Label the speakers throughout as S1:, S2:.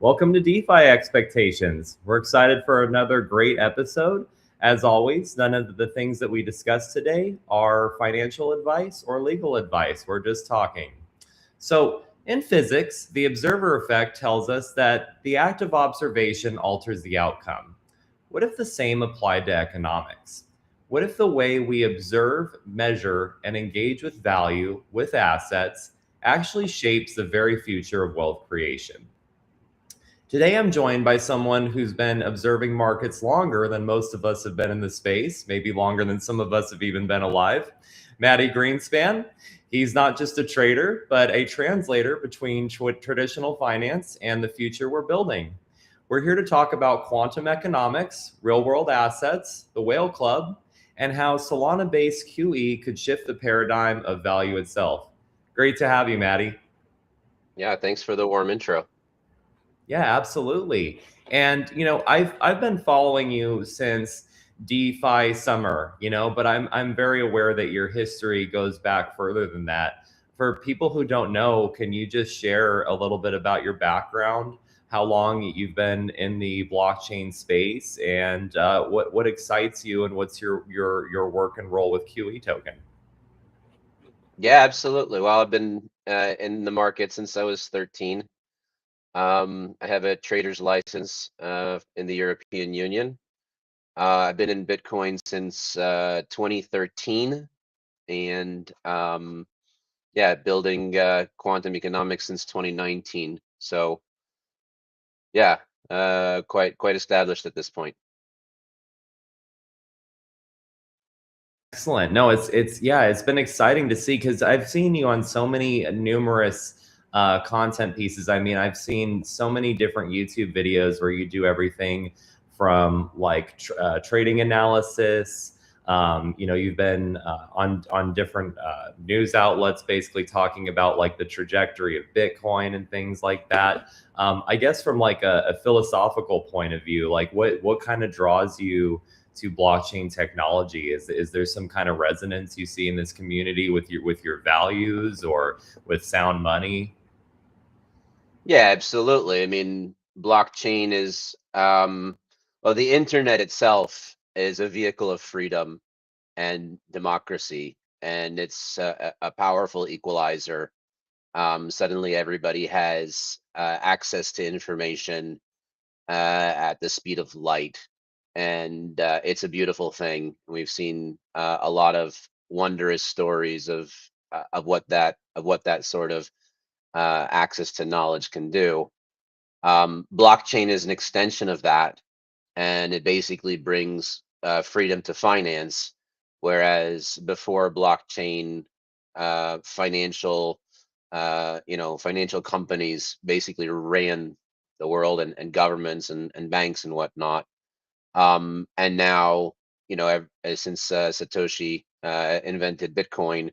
S1: Welcome to DeFi Expectations. We're excited for another great episode. As always, none of the things that we discuss today are financial advice or legal advice. We're just talking. So, in physics, the observer effect tells us that the act of observation alters the outcome. What if the same applied to economics? What if the way we observe, measure, and engage with value, with assets, actually shapes the very future of wealth creation? Today, I'm joined by someone who's been observing markets longer than most of us have been in the space, maybe longer than some of us have even been alive. Matty Greenspan. He's not just a trader, but a translator between traditional finance and the future we're building. We're here to talk about quantum economics, real-world assets, the whale club, and how Solana-based QE could shift the paradigm of value itself. Great to have you, Matty.
S2: Yeah, thanks for the warm intro.
S1: Yeah, absolutely. And I've been following you since DeFi summer, but I'm very aware that your history goes back further than that. For people who don't know, can you just share a little bit about your background, how long you've been in the blockchain space, and what excites you, and what's your work and role with QE token?
S2: Yeah, absolutely. Well, I've been in the market since I was 13. I have a trader's license in the European Union. I've been in Bitcoin since 2013, and building quantum economics since 2019. So yeah, quite established at this point.
S1: Excellent. No, it's been exciting to see, because I've seen you on so many numerous content pieces. I mean, I've seen so many different YouTube videos where you do everything from like trading analysis. You've been on different news outlets, basically talking about like the trajectory of Bitcoin and things like that. I guess from like a philosophical point of view, like what kind of draws you to blockchain technology? Is there some kind of resonance you see in this community with your values or with sound money?
S2: Yeah, absolutely. I mean, blockchain is well, the internet itself is a vehicle of freedom and democracy, and it's a powerful equalizer. Suddenly, everybody has access to information at the speed of light, and it's a beautiful thing. We've seen a lot of wondrous stories of what that sort of access to knowledge can do. Blockchain is an extension of that, and it basically brings freedom to finance, whereas before blockchain, financial financial companies basically ran the world, and governments and banks and whatnot. And now, since Satoshi invented Bitcoin,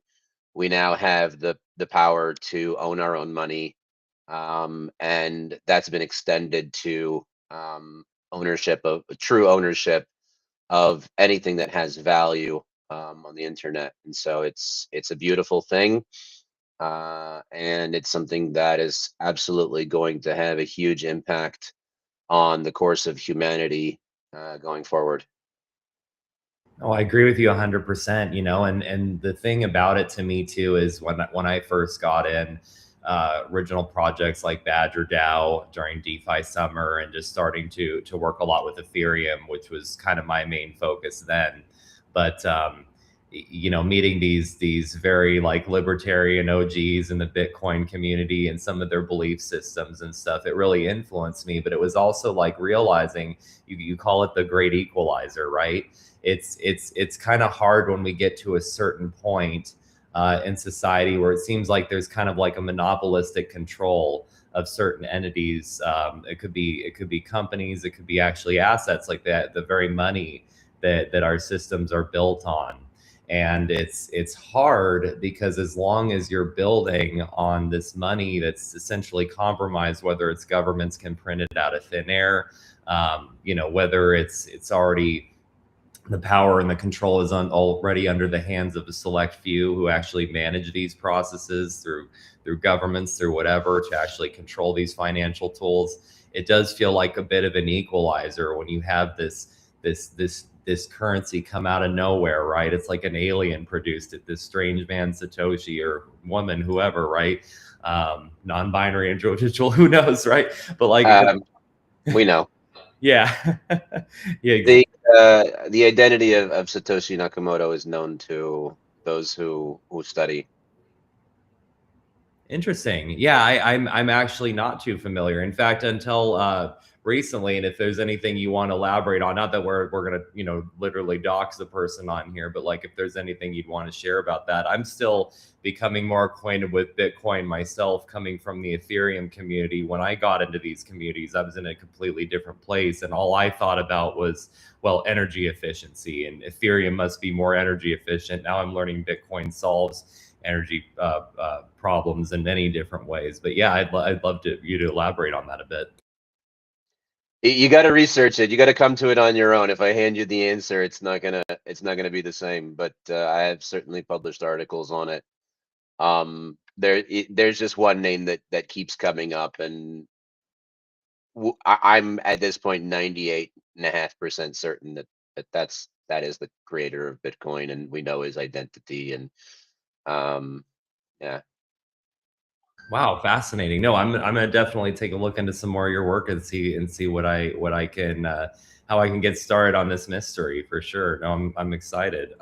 S2: we now have the power to own our own money, and that's been extended to true ownership of anything that has value on the internet. And so it's a beautiful thing, and it's something that is absolutely going to have a huge impact on the course of humanity going forward.
S1: Oh, I agree with you 100%, and the thing about it to me too is when I first got in original projects like Badger DAO during DeFi summer, and just starting to work a lot with Ethereum, which was kind of my main focus then. But meeting these very like libertarian OGs in the Bitcoin community and some of their belief systems and stuff, it really influenced me. But it was also like realizing, you call it the great equalizer, right? It's kind of hard when we get to a certain point in society where it seems like there's kind of like a monopolistic control of certain entities. It could be companies, it could be actually assets like that, the very money that our systems are built on. And it's hard because as long as you're building on this money that's essentially compromised, whether it's governments can print it out of thin air, whether it's already, the power and the control is already under the hands of a select few who actually manage these processes through governments, through whatever, to actually control these financial tools. it does feel like a bit of an equalizer when you have this currency come out of nowhere, right? It's like an alien produced it, this strange man Satoshi or woman, whoever, right? Non-binary individual, who knows, right? But like,
S2: we know.
S1: yeah, yeah,
S2: The the identity of Satoshi Nakamoto is known to those who study.
S1: interesting. Yeah, I'm actually not too familiar. In fact, until recently, and if there's anything you want to elaborate on, not that we're gonna literally dox the person on here, but like if there's anything you'd want to share about that, I'm still becoming more acquainted with Bitcoin myself, coming from the Ethereum community. When I got into these communities, I was in a completely different place, and all I thought about was, well, energy efficiency, and Ethereum must be more energy efficient. Now I'm learning Bitcoin solves energy problems in many different ways. But yeah, I'd love you to elaborate on that a bit.
S2: You got to research it. You got to come to it on your own. If I hand you the answer, it's not gonna be the same. But I have certainly published articles on it. There's just one name that keeps coming up, and I'm at this point 98.5% certain that is the creator of Bitcoin, and we know his identity. And yeah.
S1: Wow, fascinating. No, I'm gonna definitely take a look into some more of your work and see what I can how I can get started on this mystery for sure. No, I'm excited.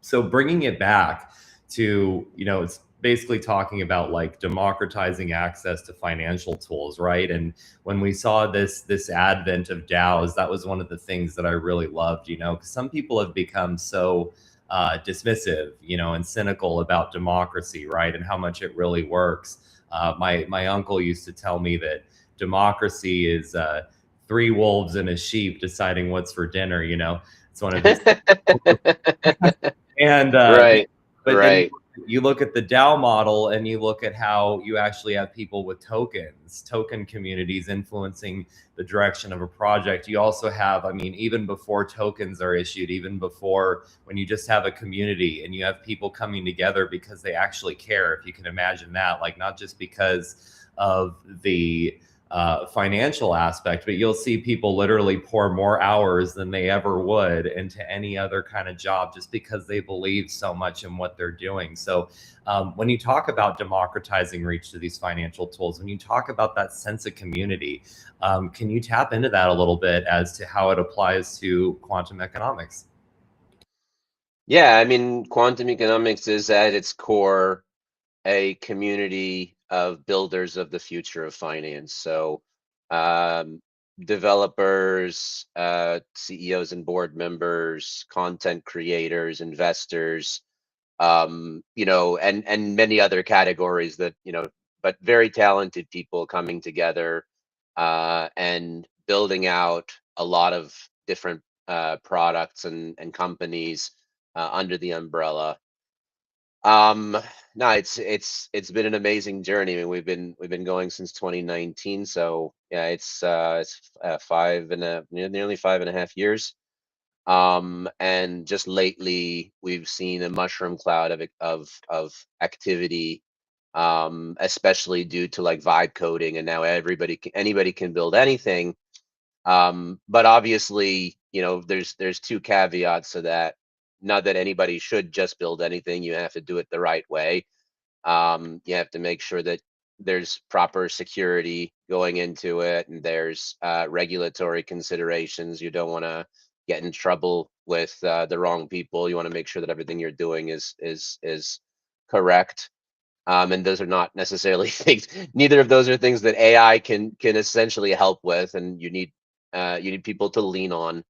S1: So bringing it back to, it's basically talking about like democratizing access to financial tools, right? And when we saw this advent of DAOs, that was one of the things that I really loved, because some people have become so dismissive, and cynical about democracy, right, and how much it really works. My uncle used to tell me that democracy is three wolves and a sheep deciding what's for dinner. It's one of his. And
S2: Right.
S1: but then
S2: Right.
S1: you look at the DAO model, and you look at how you actually have people with token communities influencing the direction of a project. You also have, I mean, even before tokens are issued, even before, when you just have a community and you have people coming together because they actually care, if you can imagine that, like not just because of the financial aspect, but you'll see people literally pour more hours than they ever would into any other kind of job just because they believe so much in what they're doing. So when you talk about democratizing reach to these financial tools, when you talk about that sense of community, can you tap into that a little bit as to how it applies to quantum economics?
S2: Yeah, I mean, quantum economics is at its core a community of builders of the future of finance. So, um, developers, CEOs and board members, content creators, investors, and many other categories that, but very talented people coming together and building out a lot of different products and companies under the umbrella. um, no, it's been an amazing journey. I mean, we've been going since 2019, so yeah, it's nearly 5.5 years. And just lately, we've seen a mushroom cloud of activity, especially due to like vibe coding, and now anybody can build anything. But obviously, there's two caveats to that. Not that anybody should just build anything. You have to do it the right way. You have to make sure that there's proper security going into it, and there's regulatory considerations. You don't want to get in trouble with the wrong people. You want to make sure that everything you're doing is correct. And those are not necessarily things. Neither of those are things that AI can essentially help with, and you need people to lean on.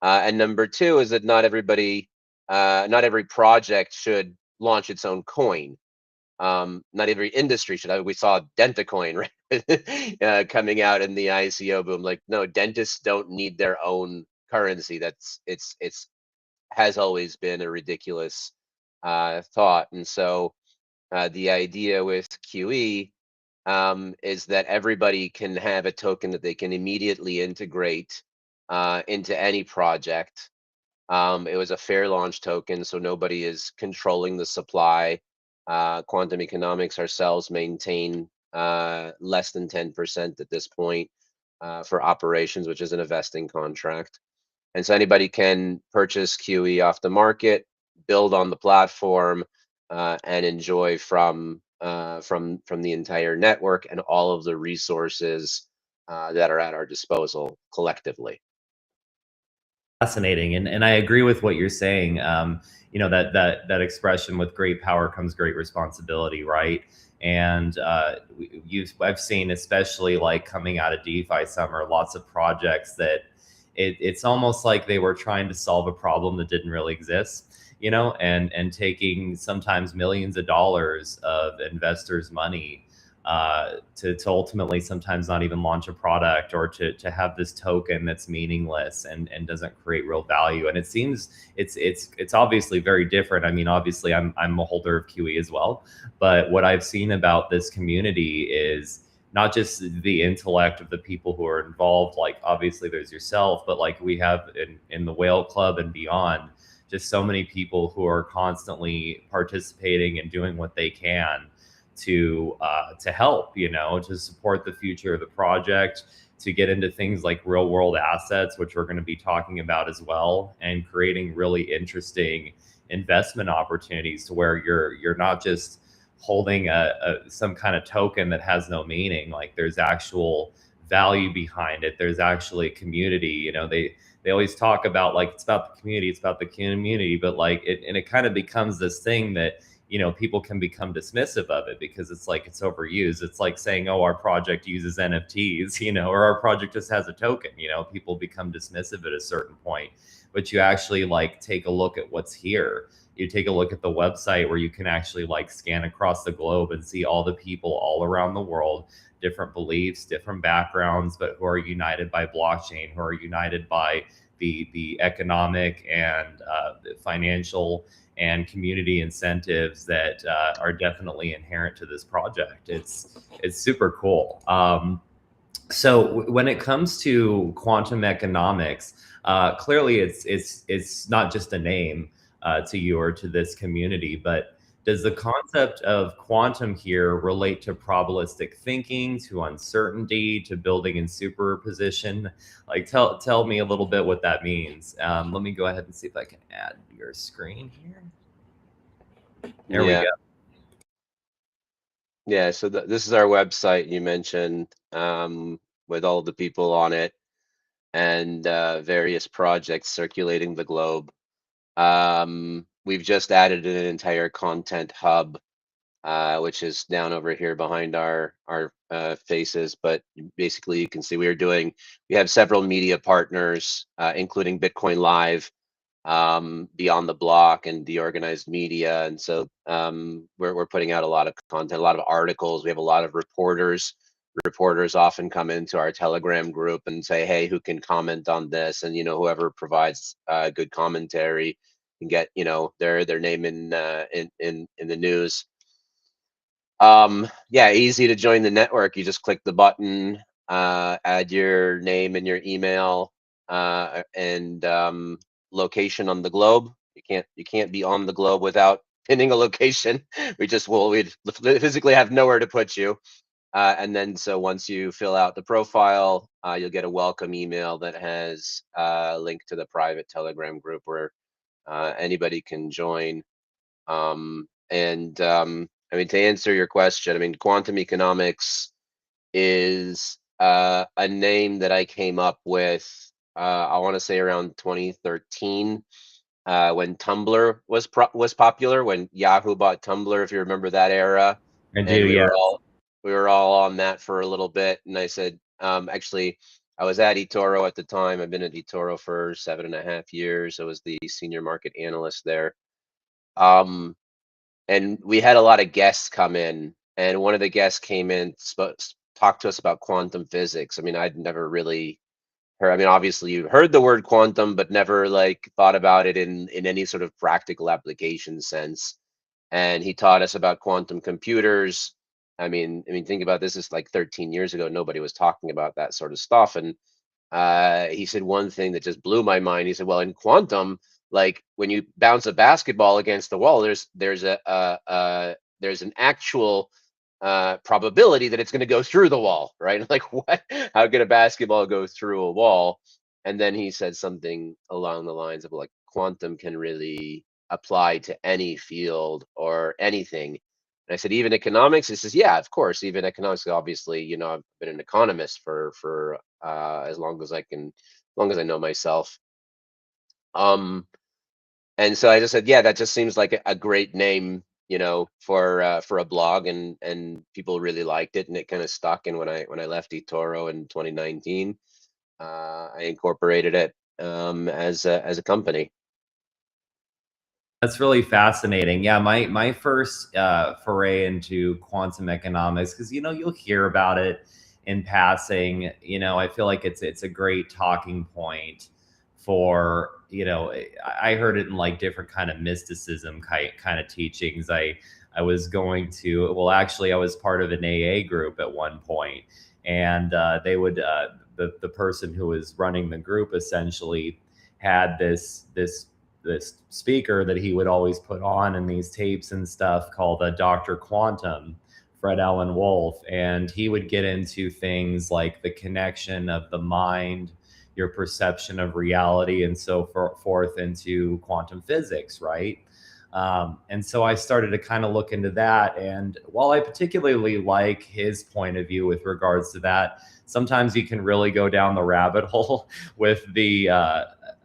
S2: And number two is that not every project should launch its own coin. Not every industry should. We saw Dentacoin, right, coming out in the ICO boom. Like, no, dentists don't need their own currency. It's has always been a ridiculous thought. And so the idea with QE is that everybody can have a token that they can immediately integrate into any project. It was a fair launch token, so nobody is controlling the supply. Quantum economics ourselves maintain less than 10% at this point. for operations, which is an vesting contract. And so anybody can purchase QE off the market, build on the platform, and enjoy from the entire network and all of the resources that are at our disposal collectively.
S1: Fascinating, and I agree with what you're saying. That expression, with great power comes great responsibility, right? And I've seen, especially like coming out of DeFi summer, lots of projects that it's almost like they were trying to solve a problem that didn't really exist, and taking sometimes millions of dollars of investors' money to ultimately sometimes not even launch a product, or to have this token that's meaningless and doesn't create real value. And it seems it's obviously very different. I mean, obviously I'm a holder of QE as well, but what I've seen about this community is not just the intellect of the people who are involved. Like, obviously there's yourself, but like we have in the Whale Club and beyond, just so many people who are constantly participating and doing what they can to help, to support the future of the project, to get into things like real world assets, which we're going to be talking about as well, and creating really interesting investment opportunities to where you're not just holding some kind of token that has no meaning. Like, there's actual value behind it. There's actually a community. They always talk about, like, it's about the community, but like it kind of becomes this thing that people can become dismissive of it because it's like it's overused. It's like saying, oh, our project uses NFTs, or our project just has a token. People become dismissive at a certain point. But you actually like take a look at what's here. You take a look at the website where you can actually like scan across the globe and see all the people all around the world, different beliefs, different backgrounds, but who are united by blockchain, who are united by the economic and financial and community incentives that are definitely inherent to this project. It's super cool. So when it comes to quantum economics, clearly it's not just a name to you or to this community, but does the concept of quantum here relate to probabilistic thinking, to uncertainty, to building in superposition? Like, tell me a little bit what that means. Let me go ahead and see if I can add your screen here. There we go.
S2: Yeah, so this is our website you mentioned, with all the people on it and various projects circulating the globe. We've just added an entire content hub, which is down over here behind our faces. But basically, you can see we have several media partners, including Bitcoin Live, Beyond the Block, and Deorganized Media. And so we're putting out a lot of content, a lot of articles. We have a lot of reporters. Reporters often come into our Telegram group and say, hey, who can comment on this? And whoever provides good commentary can get their name in the news. Yeah, easy to join the network. You just click the button, add your name and your email, and location on the globe. You can't be on the globe without pinning a location. We'd physically have nowhere to put you. And then so once you fill out the profile, you'll get a welcome email that has a link to the private Telegram group where anybody can join. I mean, to answer your question, I mean, quantum economics is a name that I came up with, I want to say around 2013, when Tumblr was popular, when Yahoo bought Tumblr, if you remember that era.
S1: I
S2: And
S1: do, yeah.
S2: we were all on that for a little bit. And I said, actually, I was at eToro at the time. I've been at eToro for 7.5 years. I was the senior market analyst there. And we had a lot of guests come in, and one of the guests came in, talked to us about quantum physics. I mean, I'd never really heard. I mean, obviously you heard the word quantum, but never like thought about it in any sort of practical application sense. And he taught us about quantum computers. I mean, think about this. Is like 13 years ago. Nobody was talking about that sort of stuff. And he said one thing that just blew my mind. He said, well, in quantum, like when you bounce a basketball against the wall, there's an actual probability that it's going to go through the wall, right? Like, what? How could a basketball go through a wall? And then he said something along the lines of like, quantum can really apply to any field or anything. And I said, even economics? He says, yeah, of course, even economics. Obviously, I've been an economist for as long as I can, as long as I know myself. And so I just said, yeah, that just seems like a great name, for a blog, and people really liked it, and it kind of stuck. And when I left eToro in 2019, I incorporated it as a company.
S1: That's really fascinating. Yeah, my first foray into quantum economics, because you'll hear about it in passing. I feel like it's a great talking point for I heard it in like different kind of mysticism kind of teachings. I was going to well, actually, I was part of an AA group at one point, and they would the person who was running the group essentially had this speaker that he would always put on in these tapes and stuff called Dr. Quantum, Fred Allen Wolf. And he would get into things like the connection of the mind, your perception of reality, and so forth into quantum physics, right? And so I started to kind of look into that. And while I particularly like his point of view with regards to that, sometimes you can really go down the rabbit hole with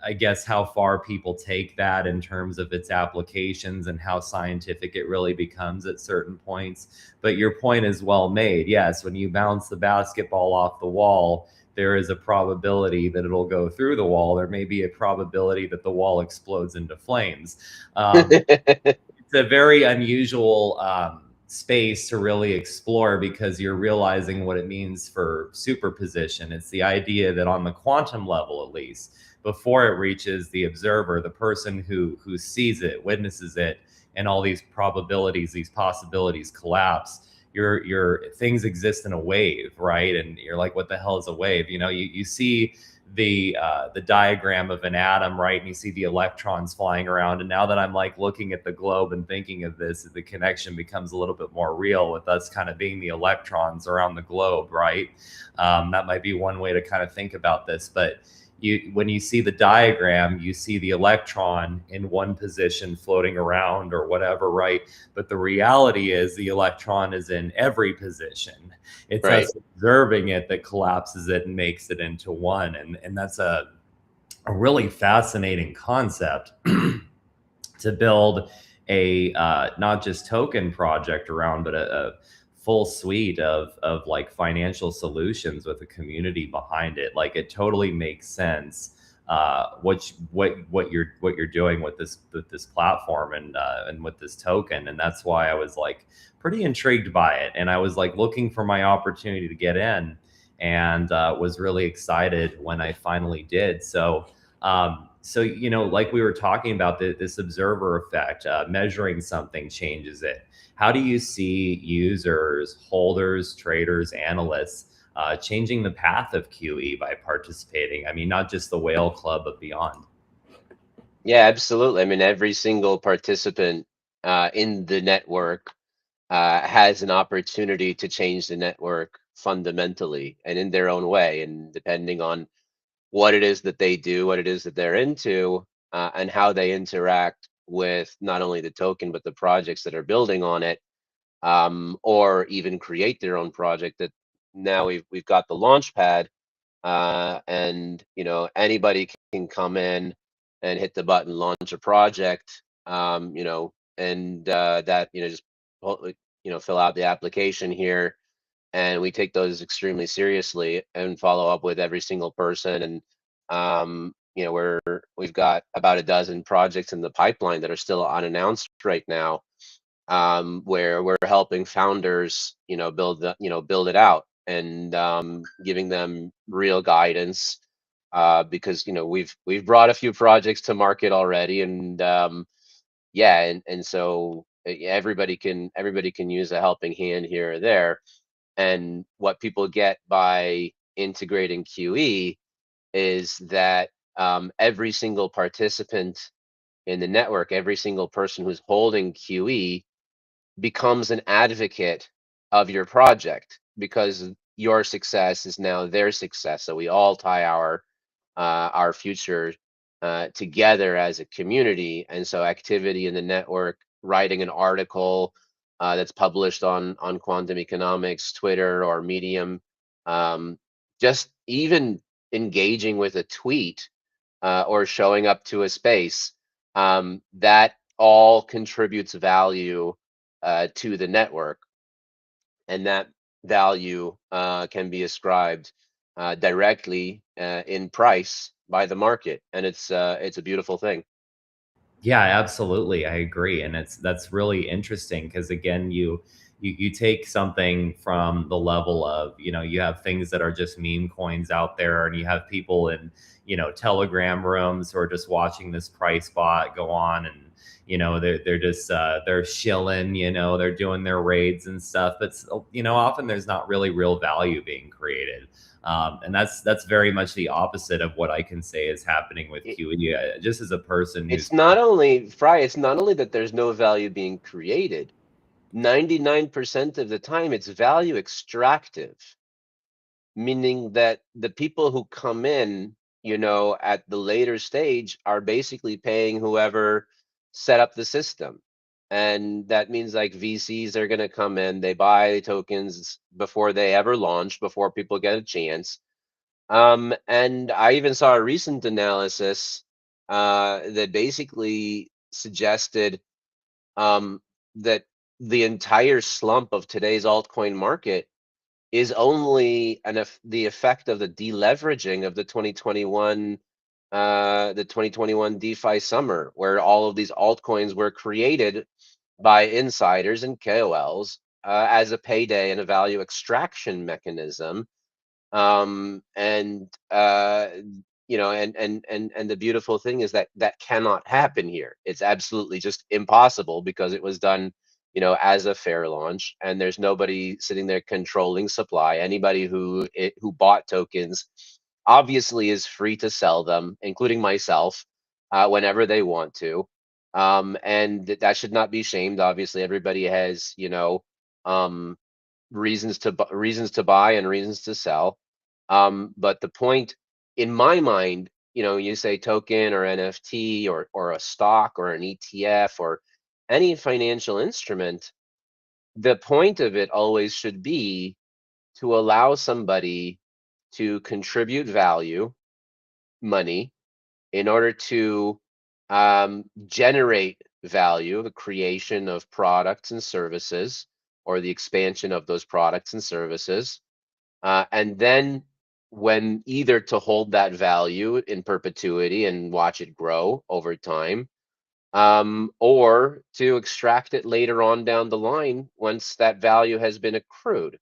S1: I guess, how far people take that in terms of its applications and how scientific it really becomes at certain points. But your point is well made. Yes, when you bounce the basketball off the wall, there is a probability that it'll go through the wall. There may be a probability that the wall explodes into flames. It's a very unusual space to really explore, because you're realizing what it means for superposition. It's the idea that on the quantum level, at least, before it reaches the observer, the person who sees it, witnesses it, and all these probabilities, these possibilities collapse. Your things exist in a wave, right? And you're like, what the hell is a wave? You see the diagram of an atom, right? And you see the electrons flying around. And now that I'm like looking at the globe and thinking of this, the connection becomes a little bit more real with us kind of being the electrons around the globe, right? That might be one way to kind of think about this. But when you see the diagram, you see the electron in one position floating around or whatever, right? But the reality is the electron is in every position. It's
S2: Right.
S1: us observing it that collapses it and makes it into one. And that's a really fascinating concept to build a not just token project around, but a full suite of like financial solutions with a community behind it. Like, it totally makes sense what you're doing with this platform and with this token. And that's why I was like pretty intrigued by it, and I was like looking for my opportunity to get in, and was really excited when I finally did. So like we were talking about, this observer effect, measuring something changes it. How do you see users, holders, traders, analysts changing the path of QE by participating? I mean, not just the whale club, but beyond.
S2: Yeah, absolutely. I mean, every single participant in the network has an opportunity to change the network fundamentally and in their own way. And depending on what it is that they do, what it is that they're into, and how they interact with not only the token, but the projects that are building on it, or even create their own project. That now we've got the launch pad, and anybody can come in and hit the button, launch a project, and that just fill out the application here, and we take those extremely seriously and follow up with every single person. And we've got about a dozen projects in the pipeline that are still unannounced right now, where we're helping founders build it out, and giving them real guidance, because we've brought a few projects to market already. And yeah, and so everybody can use a helping hand here or there. And what people get by integrating QE is that every single participant in the network, every single person who's holding QE, becomes an advocate of your project, because your success is now their success. So we all tie our future together as a community. And so activity in the network, writing an article that's published on quantum economics, Twitter or Medium, um, just even engaging with a tweet or showing up to a space, that all contributes value to the network, and that value can be ascribed directly in price by the market, and it's a beautiful thing.
S1: Yeah, absolutely. I agree. And that's really interesting because again, you take something from the level of, you have things that are just meme coins out there and you have people in, Telegram rooms who are just watching this price bot go on and they're just they're shilling, they're doing their raids and stuff. But often there's not really real value being created. And that's very much the opposite of what I can say is happening with
S2: It,
S1: QE. Just as a person who's
S2: it's not only Fry, it's not only that there's no value being created. 99% of the time, it's value extractive, meaning that the people who come in, at the later stage are basically paying whoever set up the system. And that means like VCs are going to come in, they buy tokens before they ever launch, before people get a chance. And I even saw a recent analysis that basically suggested that the entire slump of today's altcoin market is only the effect of the deleveraging of the 2021 DeFi summer, where all of these altcoins were created by insiders and KOLs as a payday and a value extraction mechanism. And and the beautiful thing is that that cannot happen here. It's absolutely just impossible because it was done, as a fair launch, and there's nobody sitting there controlling supply. Anybody who bought tokens obviously is free to sell them, including myself, whenever they want to. And that should not be shamed. Obviously, everybody has, um, reasons to buy and reasons to sell. But the point in my mind, you say token or NFT or a stock or an ETF or any financial instrument, the point of it always should be to allow somebody to contribute value, money, in order to generate value, the creation of products and services, or the expansion of those products and services. And then when either to hold that value in perpetuity and watch it grow over time, or to extract it later on down the line once that value has been accrued.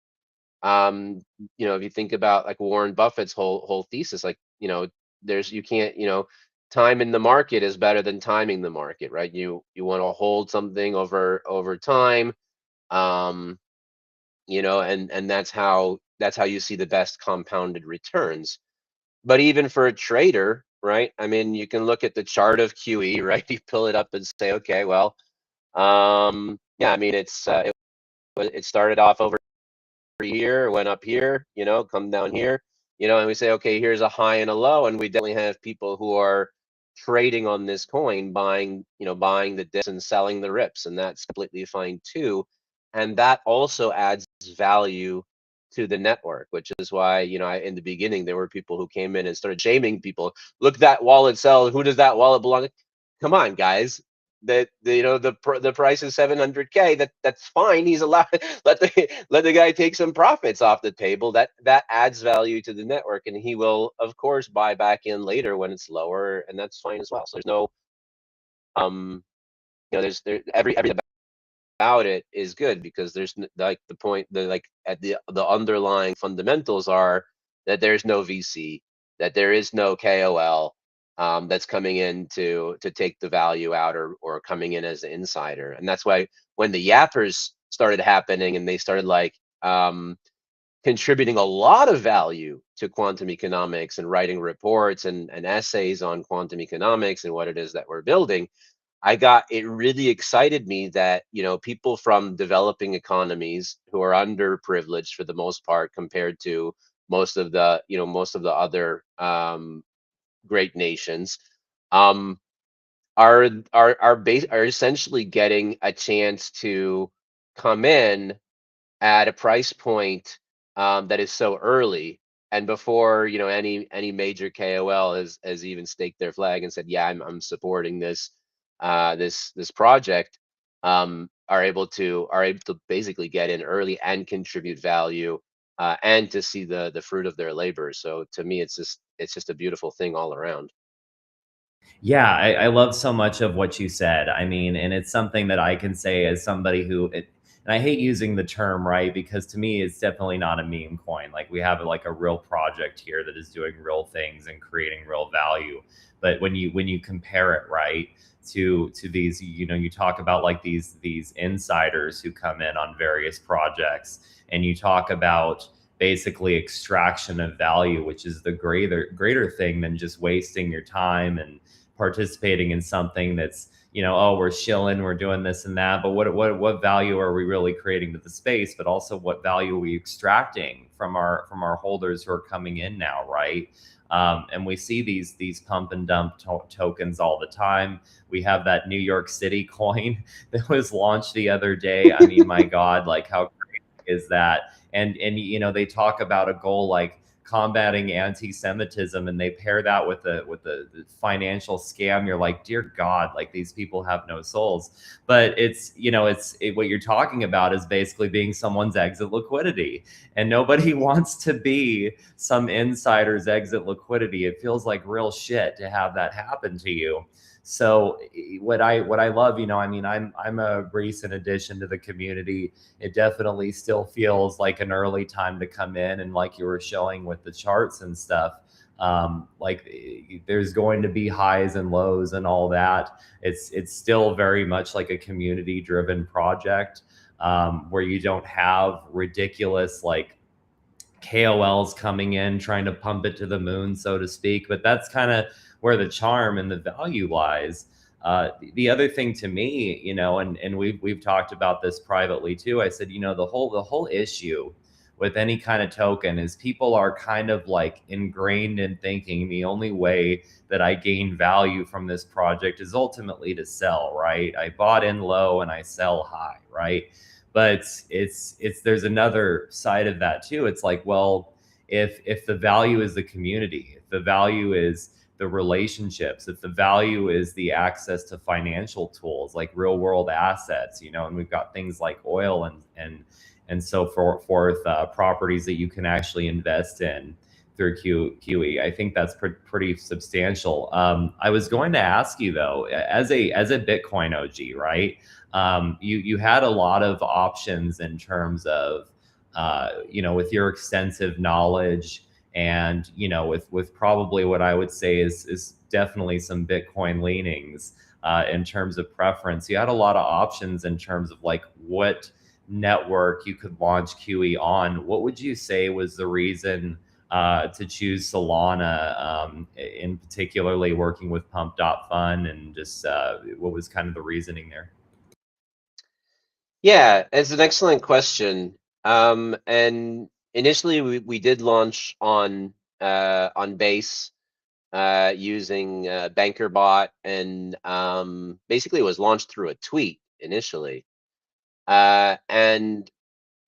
S2: If you think about like Warren Buffett's whole thesis, like, you can't, time in the market is better than timing the market, right? You want to hold something over time. Um, and that's how you see the best compounded returns. But even for a trader, right? I mean, you can look at the chart of QE, right? You pull it up and say, okay, well, yeah, I mean, it started off over here, went up here, come down here, and we say, okay, here's a high and a low, and we definitely have people who are trading on this coin, buying the dips and selling the rips, and that's completely fine too. And that also adds value to the network, which is why, in the beginning, there were people who came in and started shaming people. Look, that wallet sell. Who does that wallet belong to? Come on, guys. The price is 700K. That's fine. He's allowed. Let the guy take some profits off the table. That adds value to the network, and he will of course buy back in later when it's lower, and that's fine as well. So there's no um there's there every about it is good, because there's like the point, the like at the underlying fundamentals are that there's no VC, that there is no KOL that's coming in to take the value out, or coming in as an insider. And that's why when the yappers started happening and they started like contributing a lot of value to quantum economics and writing reports and essays on quantum economics and what it is that we're building, it really excited me that, people from developing economies who are underprivileged for the most part compared to most of the other great nations, um, are essentially getting a chance to come in at a price point that is so early, and before any major KOL has even staked their flag and said, "Yeah, I'm supporting this project," are able to basically get in early and contribute value, and to see the fruit of their labor. So to me, it's just a beautiful thing all around.
S1: Yeah, I love so much of what you said. I mean, and it's something that I can say as somebody and I hate using the term, right? Because to me, it's definitely not a meme coin. Like we have like a real project here that is doing real things and creating real value. But when you compare it, right, to these, you talk about like these insiders who come in on various projects, and you talk about basically extraction of value, which is the greater thing than just wasting your time and participating in something that's, oh, we're shilling, we're doing this and that, but what value are we really creating to the space? But also, what value are we extracting from our holders who are coming in now, right? And we see these pump and dump tokens all the time. We have that New York City coin that was launched the other day. I mean, my God, like how is that? And they talk about a goal like combating anti-Semitism, and they pair that with the financial scam. You're like, dear God, like these people have no souls. But what you're talking about is basically being someone's exit liquidity, and nobody wants to be some insider's exit liquidity. It feels like real shit to have that happen to you. So what I love, I mean, I'm a recent addition to the community. It definitely still feels like an early time to come in, and like you were showing with the charts and stuff, like there's going to be highs and lows and all that. It's still very much like a community driven project, where you don't have ridiculous like KOLs coming in trying to pump it to the moon, so to speak. But that's kind of where the charm and the value lies. The other thing to me, and we've talked about this privately too. I said, the whole issue with any kind of token is people are kind of like ingrained in thinking the only way that I gain value from this project is ultimately to sell, right? I bought in low and I sell high, right? But it's there's another side of that too. It's like, well, if the value is the community, if the value is the relationships, if the value is the access to financial tools like real world assets, and we've got things like oil and so forth, properties that you can actually invest in through QE. I think that's pretty substantial. I was going to ask you though, as a Bitcoin OG, right? You had a lot of options in terms of, with your extensive knowledge, and with probably what I would say is definitely some Bitcoin leanings, in terms of preference. You had a lot of options in terms of like what network you could launch QE on. What would you say was the reason to choose Solana, in particularly working with Pump.Fun, and just what was kind of the reasoning there?
S2: Yeah, it's an excellent question. And initially we did launch on Base, using BankerBot, and basically it was launched through a tweet initially. And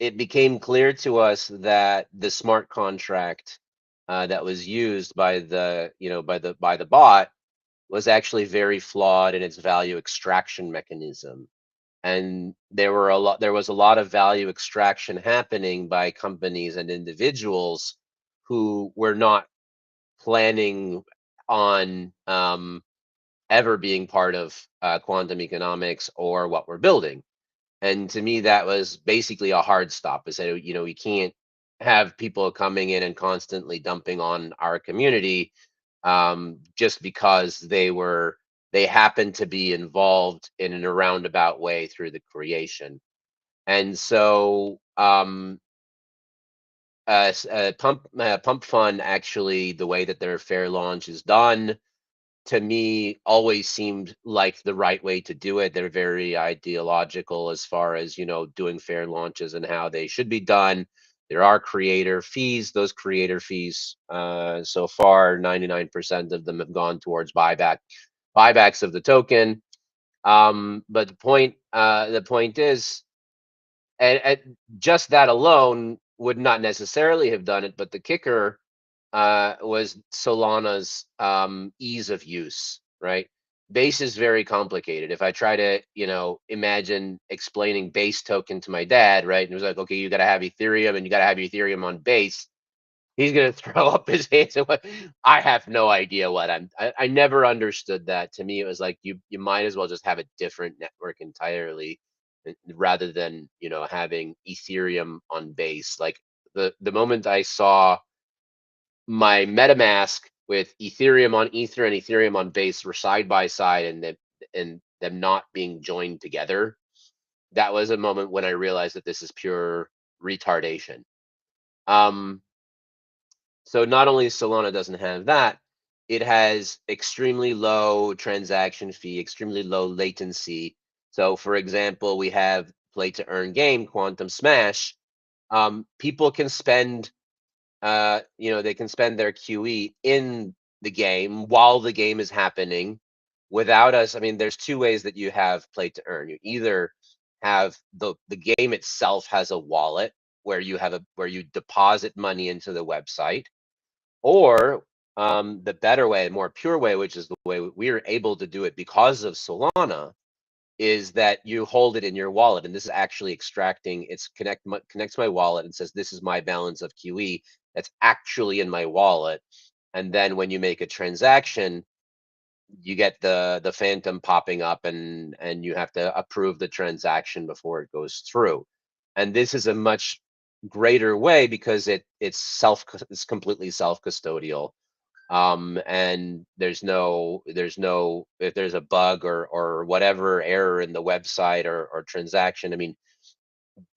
S2: it became clear to us that the smart contract that was used by the bot was actually very flawed in its value extraction mechanism. And there was a lot of value extraction happening by companies and individuals who were not planning on ever being part of quantum economics or what we're building. And to me, that was basically a hard stop. I said, we can't have people coming in and constantly dumping on our community, just because they happened to be involved in a roundabout way through the creation. And so, Pump Fund, actually, the way that their fair launch is done, to me always seemed like the right way to do it. They're very ideological as far as, doing fair launches and how they should be done. There are creator fees. Those creator fees, so far, 99% of them have gone towards buybacks of the token. But the point is, and just that alone would not necessarily have done it. But the kicker was Solana's ease of use, right? Base is very complicated. If I try to, imagine explaining Base token to my dad, right? And it was like, okay, you got to have Ethereum and you got to have Ethereum on Base. He's going to throw up his hands. And I have no idea what I never understood that. To me, it was like, you might as well just have a different network entirely rather than, having Ethereum on Base. Like the moment I saw my MetaMask with Ethereum on Ether and Ethereum on Base were side by side, and them not being joined together, that was a moment when I realized that this is pure retardation. So not only Solana doesn't have that, it has extremely low transaction fee, extremely low latency. So for example, we have play to earn game, Quantum Smash. People can spend they can spend their QE in the game while the game is happening without us. I mean, there's two ways that you have play to earn. You either have the game itself has a wallet where you deposit money into the website, or the better way, more pure way, which is the way we are able to do it because of Solana, is that you hold it in your wallet. And this is actually extracting, connects my wallet and says, this is my balance of QE that's actually in my wallet. And then when you make a transaction, you get the phantom popping up, and you have to approve the transaction before it goes through. And this is a much greater way because it's completely self-custodial. And there's no if there's a bug or whatever error in the website or transaction, I mean,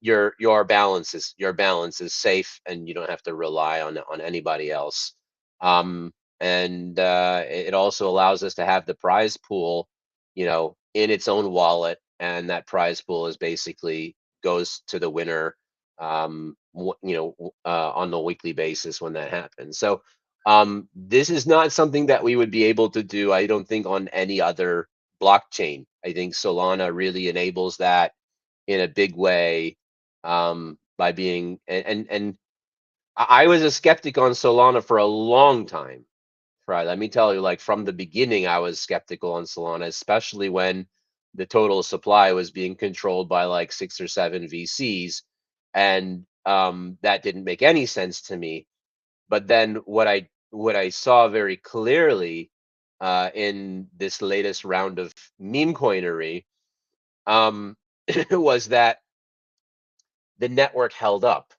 S2: your balance is safe, and you don't have to rely on anybody else. And it also allows us to have the prize pool, in its own wallet, and that prize pool is basically goes to the winner, on the weekly basis when that happens. So this is not something that we would be able to do, I don't think, on any other blockchain. I think Solana really enables that in a big way, by being and I was a skeptic on Solana for a long time. Right, let me tell you, like from the beginning, I was skeptical on Solana, especially when the total supply was being controlled by like 6 or 7 VCs, and that didn't make any sense to me. But then what I saw very clearly in this latest round of meme coinery, um, was that the network held up,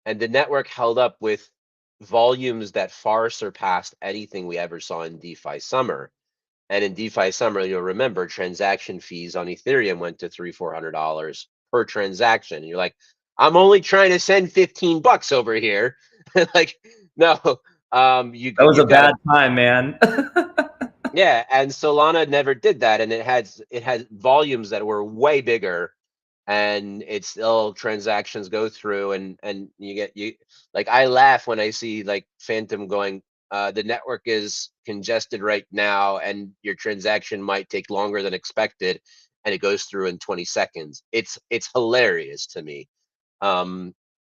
S2: and the network held up with volumes that far surpassed anything we ever saw in DeFi summer. And in DeFi summer, you'll remember transaction fees on Ethereum went to $300-400 per transaction. And you're like, I'm only trying to send $15 over here. Like, no,
S1: That was a bad time, man.
S2: yeah. And Solana never did that, and it had volumes that were way bigger, and it's still transactions go through, and you like, I laugh when I see like Phantom going, the network is congested right now and your transaction might take longer than expected, and it goes through in 20 seconds. It's hilarious to me,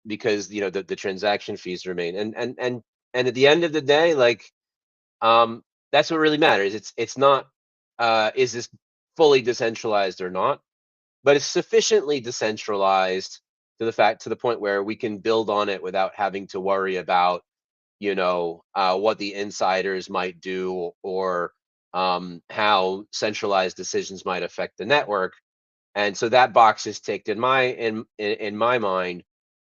S2: because the transaction fees remain, and at the end of the day, like, that's what really matters. It's not, is this fully decentralized or not, but it's sufficiently decentralized to the point where we can build on it without having to worry about, what the insiders might do, or how centralized decisions might affect the network. And so that box is ticked in my mind.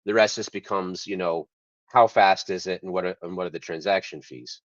S2: The rest just becomes, how fast is it, and what are the transaction fees?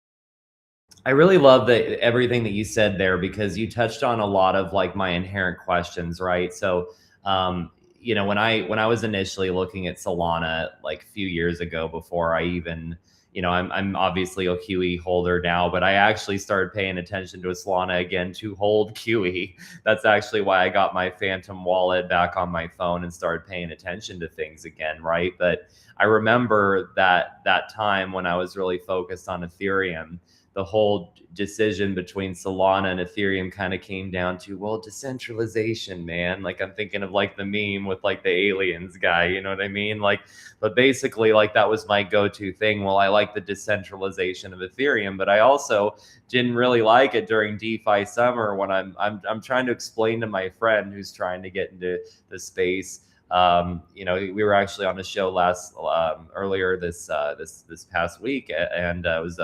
S1: I really love everything that you said there, because you touched on a lot of like my inherent questions, right? So, when I was initially looking at Solana like a few years ago, before I even you know, I'm obviously a QE holder now, but I actually started paying attention to Solana again to hold QE. That's actually why I got my Phantom wallet back on my phone and started paying attention to things again, right? But I remember that time when I was really focused on Ethereum, the whole decision between Solana and Ethereum kind of came down to, well, decentralization, man. Like I'm thinking of like the meme with like the aliens guy, you know what I mean? Like, but basically like that was my go-to thing. Well, I like the decentralization of Ethereum, but I also didn't really like it during DeFi summer when I'm trying to explain to my friend who's trying to get into the space. You know, we were actually on a show earlier this past week, and it was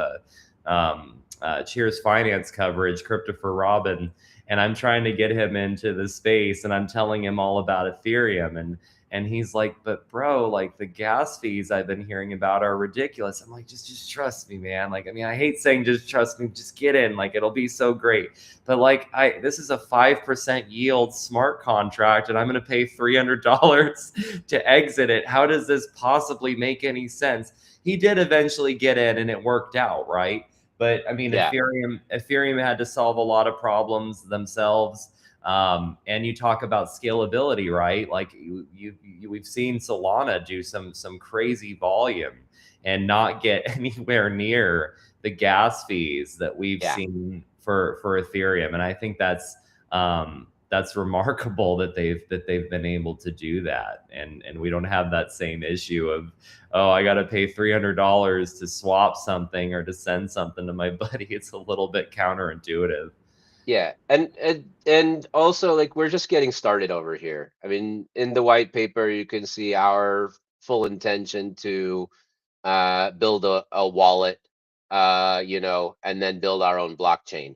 S1: Cheers Finance coverage, Christopher Robin, and I'm trying to get him into the space, and I'm telling him all about Ethereum, and he's like, but bro, like the gas fees I've been hearing about are ridiculous. I'm like, just trust me, man. Like, I mean, I hate saying just trust me, just get in, like it'll be so great. But like this is a 5% yield smart contract, and I'm gonna pay $300 to exit it. How does this possibly make any sense? He did eventually get in and it worked out, right? But I mean,
S2: Yeah.
S1: Ethereum had to solve a lot of problems themselves. And you talk about scalability, right? Like we've seen Solana do some crazy volume and not get anywhere near the gas fees that we've
S2: Yeah.
S1: seen for Ethereum. And I think that's remarkable that they've been able to do that. And we don't have that same issue of, oh, I got to pay $300 to swap something or to send something to my buddy. It's a little bit counterintuitive.
S2: Yeah, and also like we're just getting started over here. I mean, in the white paper, you can see our full intention to build a wallet, you know, and then build our own blockchain.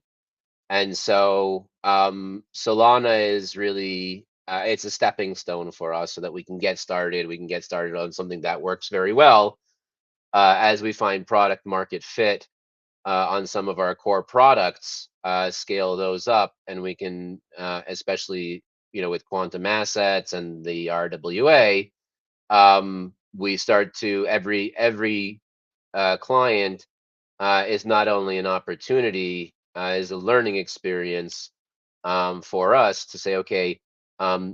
S2: And so Solana is really it's a stepping stone for us so that we can get started. We can get started on something that works very well as we find product market fit on some of our core products, scale those up, and we can, especially you know with quantum assets and the RWA, we start to every client is not only an opportunity, is a learning experience for us to say, okay,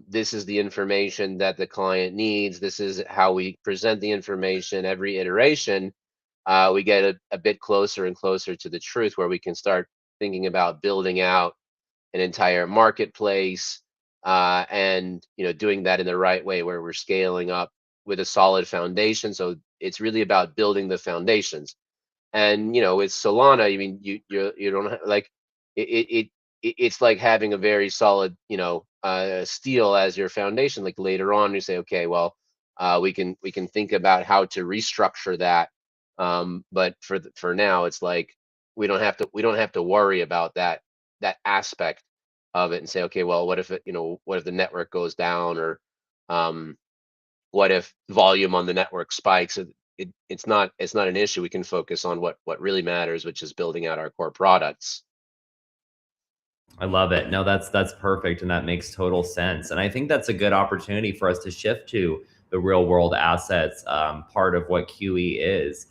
S2: this is the information that the client needs. This is how we present the information every iteration. We get a bit closer and closer to the truth where we can start thinking about building out an entire marketplace and you know doing that in the right way where we're scaling up with a solid foundation. So it's really about building the foundations. And you know with Solana, I mean you don't like it's like having a very solid you know steel as your foundation. Like later on you say, okay, well we can think about how to restructure that, but for now it's like we don't have to worry about that aspect of it and say, okay, well what if it, you know, what if the network goes down, or um what if volume on the network spikes? It's not an issue. We can focus on what really matters, which is building out our core products.
S1: I love it. No, that's perfect, and that makes total sense. And I think that's a good opportunity for us to shift to the real world assets part of what QE is.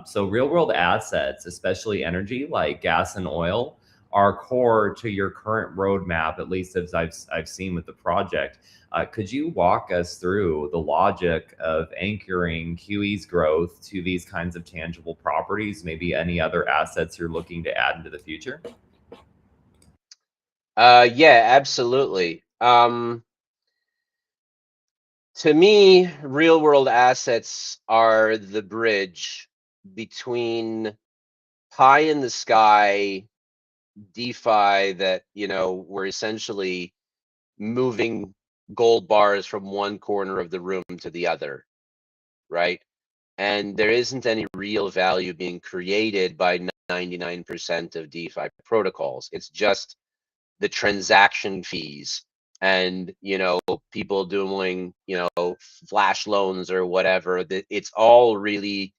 S1: So real world assets, especially energy like gas and oil, are core to your current roadmap, at least as I've seen with the project. Could you walk us through the logic of anchoring QE's growth to these kinds of tangible properties? Maybe any other assets you're looking to add into the future?
S2: Yeah, absolutely. To me, real world assets are the bridge between pie in the sky DeFi that, you know, we're essentially moving gold bars from one corner of the room to the other, right? And there isn't any real value being created by 99% of DeFi protocols. It's just the transaction fees and you know people doing you know flash loans or whatever. That it's all really,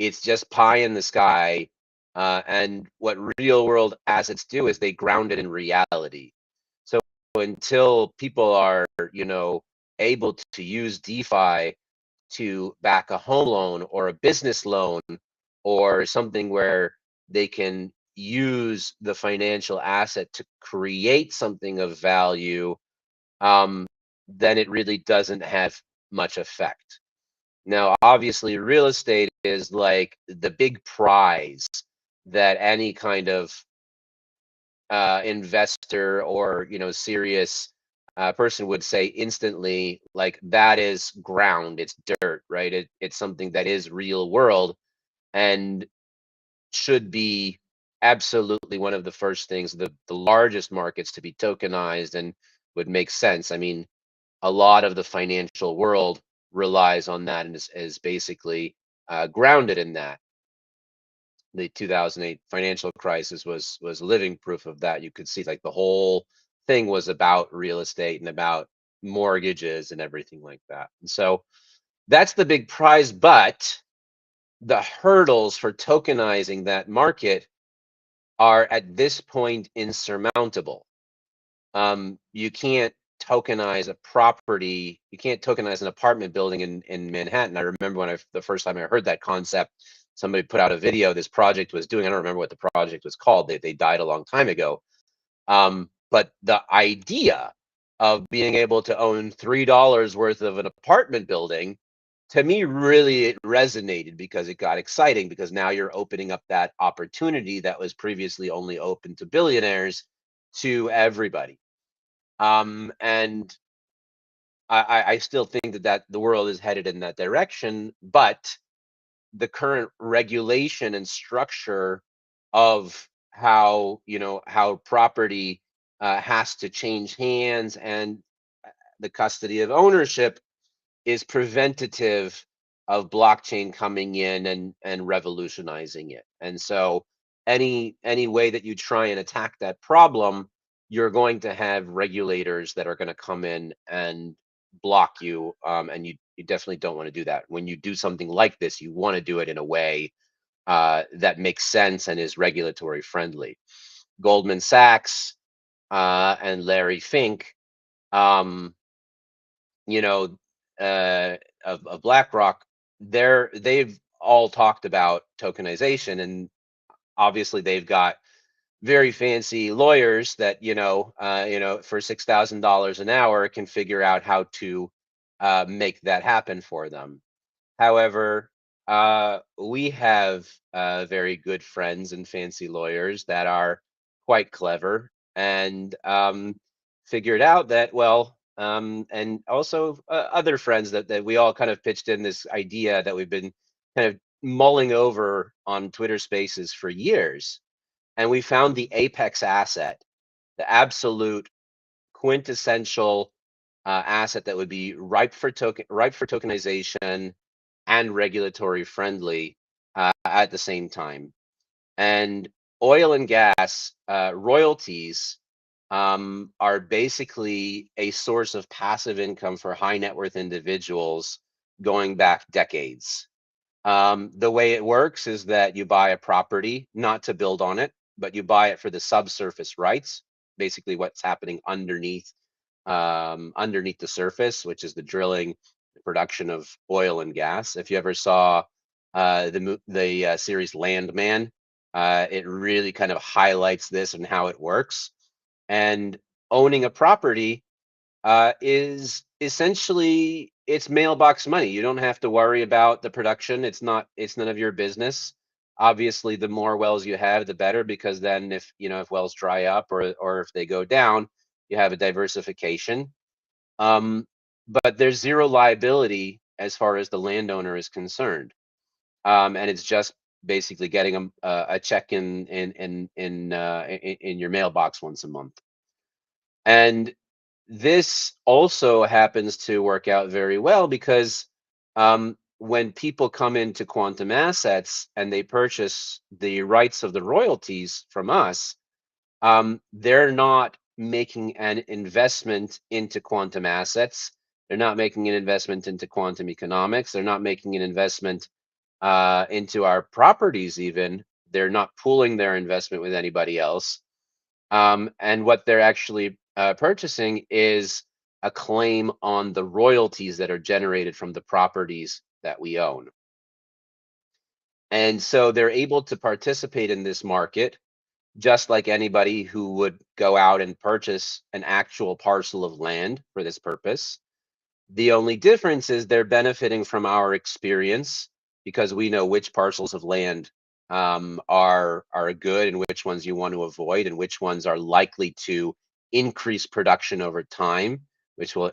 S2: it's just pie in the sky. And what real world assets do is they ground it in reality. So until people are you know able to use DeFi to back a home loan or a business loan, or something where they can use the financial asset to create something of value, then it really doesn't have much effect. Now, obviously, real estate is like the big prize that any kind of investor or serious person would say instantly, like that is ground, it's dirt, right? It's something that is real world and should be absolutely one of the first things, the largest markets to be tokenized, and would make sense. I mean, a lot of the financial world relies on that and is basically grounded in that. The 2008 financial crisis was living proof of that. You could see like the whole thing was about real estate and about mortgages and everything like that. And so that's the big prize, but the hurdles for tokenizing that market are at this point insurmountable. You can't tokenize a property. You can't tokenize an apartment building in Manhattan. I remember when the first time I heard that concept, somebody put out a video this project was doing. I don't remember what the project was called. They died a long time ago. But the idea of being able to own $3 worth of an apartment building, to me, really it resonated because it got exciting, because now you're opening up that opportunity that was previously only open to billionaires to everybody. And I still think that the world is headed in that direction, but the current regulation and structure of how property has to change hands, and the custody of ownership is preventative of blockchain coming in and revolutionizing it. And so any way that you try and attack that problem, you're going to have regulators that are going to come in and block you, and you definitely don't want to do that. When you do something like this, you want to do it in a way that makes sense and is regulatory friendly. Goldman Sachs and Larry Fink, um, you know, of BlackRock, they've all talked about tokenization, and obviously they've got very fancy lawyers that for $6,000 an hour can figure out how to make that happen for them. However, we have very good friends and fancy lawyers that are quite clever and figured out that, well, and also other friends that we all kind of pitched in this idea that we've been kind of mulling over on Twitter Spaces for years. And we found the apex asset, the absolute quintessential asset that would be ripe for tokenization and regulatory friendly at the same time. And oil and gas royalties are basically a source of passive income for high net worth individuals going back decades. The way it works is that you buy a property, not to build on it, but you buy it for the subsurface rights, basically what's happening underneath the surface, which is the drilling, the production of oil and gas. If you ever saw the series Landman, it really kind of highlights this and how it works. And owning a property is essentially, it's mailbox money. You don't have to worry about the production. It's none of your business. Obviously, the more wells you have, the better, because then if wells dry up or if they go down, you have a diversification. Um, but there's zero liability as far as the landowner is concerned, and it's just basically getting a check in your mailbox once a month. And this also happens to work out very well because when people come into quantum assets and they purchase the rights of the royalties from us, they're not making an investment into quantum assets. They're not making an investment into quantum economics. They're not making an investment into our properties even. They're not pooling their investment with anybody else. And what they're actually purchasing is a claim on the royalties that are generated from the properties that we own. And so they're able to participate in this market just like anybody who would go out and purchase an actual parcel of land for this purpose. The only difference is they're benefiting from our experience because we know which parcels of land are good and which ones you want to avoid and which ones are likely to increase production over time, which will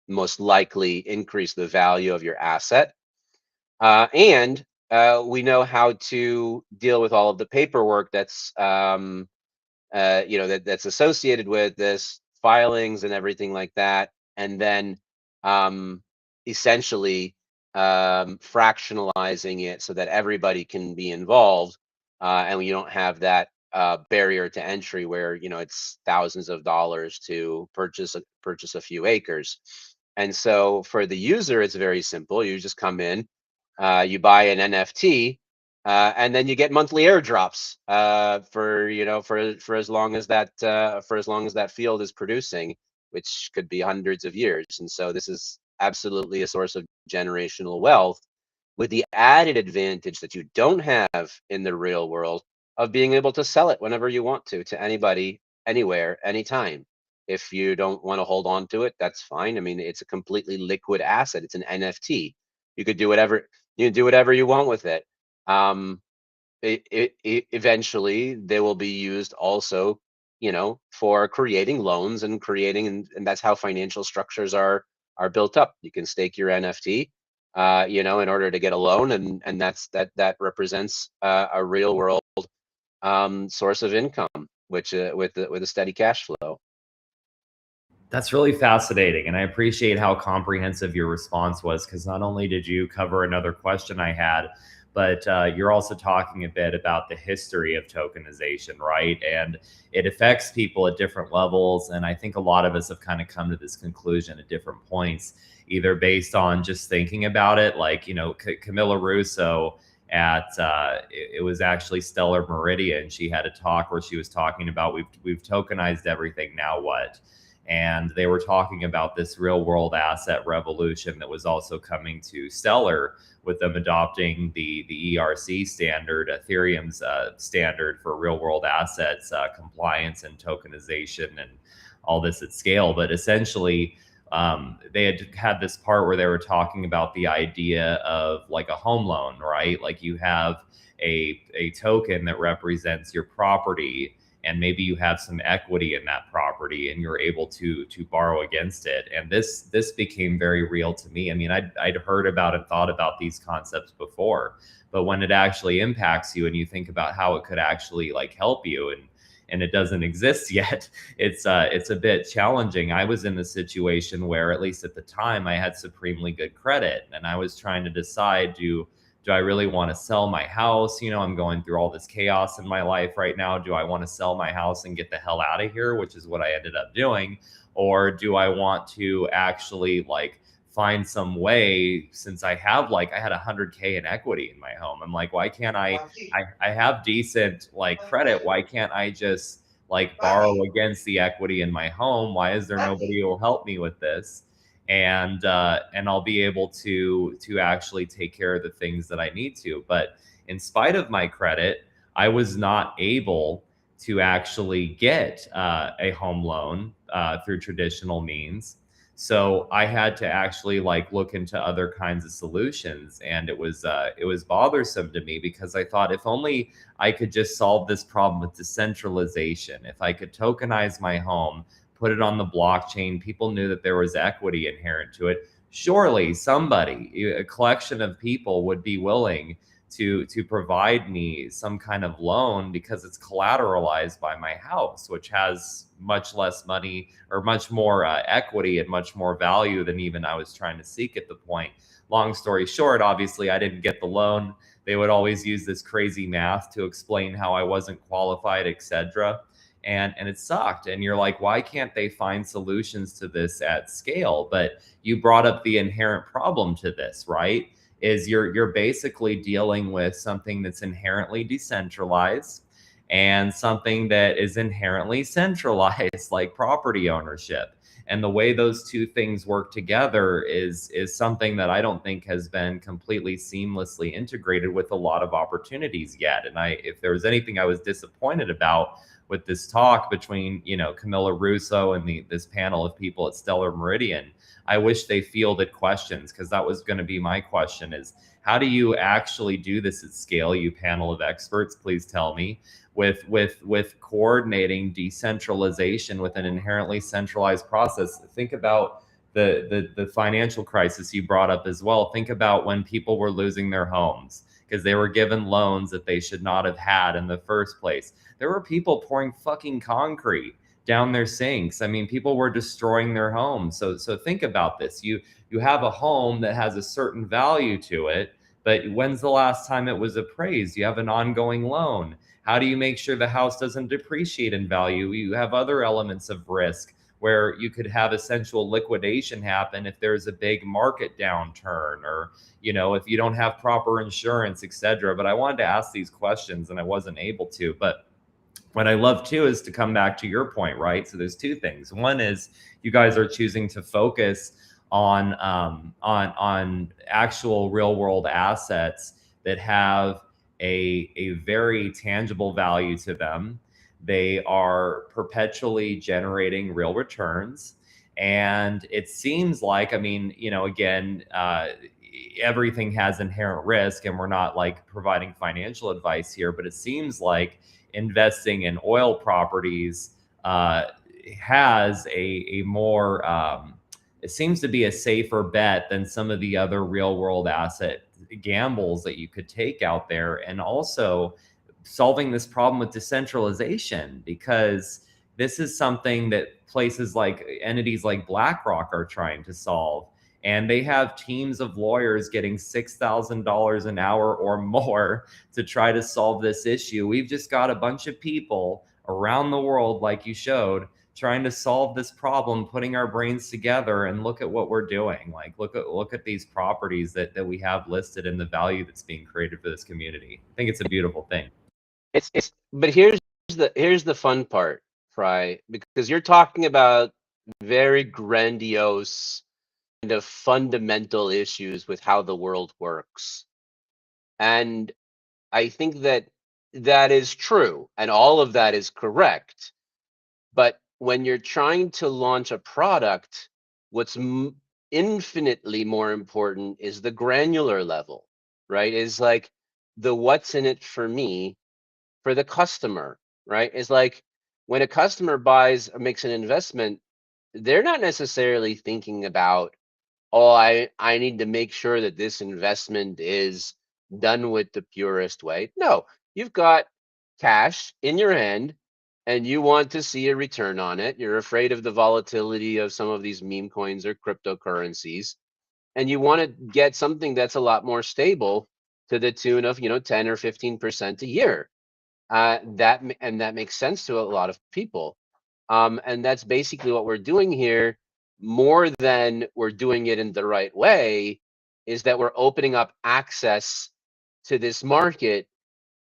S2: most likely increase the value of your asset. And we know how to deal with all of the paperwork that's that's associated with this, filings and everything like that, and then um, essentially fractionalizing it so that everybody can be involved, and you don't have that barrier to entry where it's thousands of dollars to purchase a few acres. And so for the user, it's very simple. You just come in, you buy an NFT, and then you get monthly airdrops for as long as that field is producing, which could be hundreds of years. And so this is absolutely a source of generational wealth, with the added advantage that you don't have in the real world of being able to sell it whenever you want to anybody, anywhere, anytime. If you don't want to hold on to it, that's fine. I mean, it's a completely liquid asset. It's an NFT. You could do whatever you want with it. Eventually they will be used also, for creating loans and and that's how financial structures are built up. You can stake your NFT, in order to get a loan, and that represents a real world source of income, which with a steady cash flow.
S1: That's really fascinating. And I appreciate how comprehensive your response was, because not only did you cover another question I had, but you're also talking a bit about the history of tokenization, right? And it affects people at different levels. And I think a lot of us have kind of come to this conclusion at different points, either based on just thinking about it, like, Camilla Russo at it was actually Stellar Meridian. She had a talk where she was talking about we've tokenized everything, now what? And they were talking about this real world asset revolution that was also coming to Stellar, with them adopting the ERC standard, Ethereum's standard for real world assets compliance and tokenization and all this at scale. But essentially, they had this part where they were talking about the idea of like a home loan, right? Like you have a token that represents your property, and maybe you have some equity in that property and you're able to borrow against it. And this became very real to me. I mean, I'd heard about and thought about these concepts before, but when it actually impacts you and you think about how it could actually like help you, and it doesn't exist yet, it's a bit challenging. I was in the situation where, at least at the time, I had supremely good credit, and I was trying to decide, do I really want to sell my house? I'm going through all this chaos in my life right now. Do I want to sell my house and get the hell out of here, which is what I ended up doing? Or do I want to actually like find some way, since I had 100K in equity in my home? I'm like, why can't I have decent like credit. Why can't I just like borrow against the equity in my home? Why is there nobody who will help me with this? And I'll be able to actually take care of the things that I need to. But in spite of my credit, I was not able to actually get a home loan through traditional means. So I had to actually like look into other kinds of solutions, and it was bothersome to me, because I thought, if only I could just solve this problem with decentralization. If I could tokenize my home, put it on the blockchain, people knew that there was equity inherent to it, surely somebody, a collection of people, would be willing to provide me some kind of loan, because it's collateralized by my house, which has much less money, or much more equity and much more value than even I was trying to seek at the point. Long story short, obviously I didn't get the loan. They would always use this crazy math to explain how I wasn't qualified, etc. And it sucked. And you're like, why can't they find solutions to this at scale? But you brought up the inherent problem to this, right? Is you're basically dealing with something that's inherently decentralized and something that is inherently centralized, like property ownership. And the way those two things work together is something that I don't think has been completely seamlessly integrated with a lot of opportunities yet. And if there was anything I was disappointed about with this talk between, Camilla Russo and this panel of people at Stellar Meridian, I wish they fielded questions, because that was going to be my question: is how do you actually do this at scale? You panel of experts, please tell me, with coordinating decentralization with an inherently centralized process. Think about the financial crisis you brought up as well. Think about when people were losing their homes because they were given loans that they should not have had in the first place. There were people pouring fucking concrete down their sinks. I mean, people were destroying their homes. So think about this. You have a home that has a certain value to it, but when's the last time it was appraised? You have an ongoing loan. How do you make sure the house doesn't depreciate in value? You have other elements of risk where you could have essential liquidation happen if there's a big market downturn, or if you don't have proper insurance, etc. But I wanted to ask these questions and I wasn't able to. But what I love too is to come back to your point, right? So there's two things. One is you guys are choosing to focus on actual real world assets that have a very tangible value to them. They are perpetually generating real returns. And it seems like, I mean, again, everything has inherent risk, and we're not like providing financial advice here, but it seems like investing in oil properties has a more it seems to be a safer bet than some of the other real world asset gambles that you could take out there. And also solving this problem with decentralization, because this is something that places like entities like BlackRock are trying to solve. And they have teams of lawyers getting $6,000 an hour or more to try to solve this issue. We've just got a bunch of people around the world, like you showed, trying to solve this problem, putting our brains together, and look at what we're doing. Like, look at these properties that we have listed and the value that's being created for this community. I think it's a beautiful thing.
S2: But here's the fun part, Fry, because you're talking about very grandiose kind of fundamental issues with how the world works. And I think that is true, and all of that is correct. But when you're trying to launch a product, what's infinitely more important is the granular level, right? Is like the what's in it for me, for the customer, right? Is like when a customer buys or makes an investment, they're not necessarily thinking about, oh, I need to make sure that this investment is done with the purest way. No, you've got cash in your hand and you want to see a return on it. You're afraid of the volatility of some of these meme coins or cryptocurrencies, and you want to get something that's a lot more stable, to the tune of 10 or 15% a year. That makes sense to a lot of people, and that's basically what we're doing here. More than we're doing it in the right way, is that we're opening up access to this market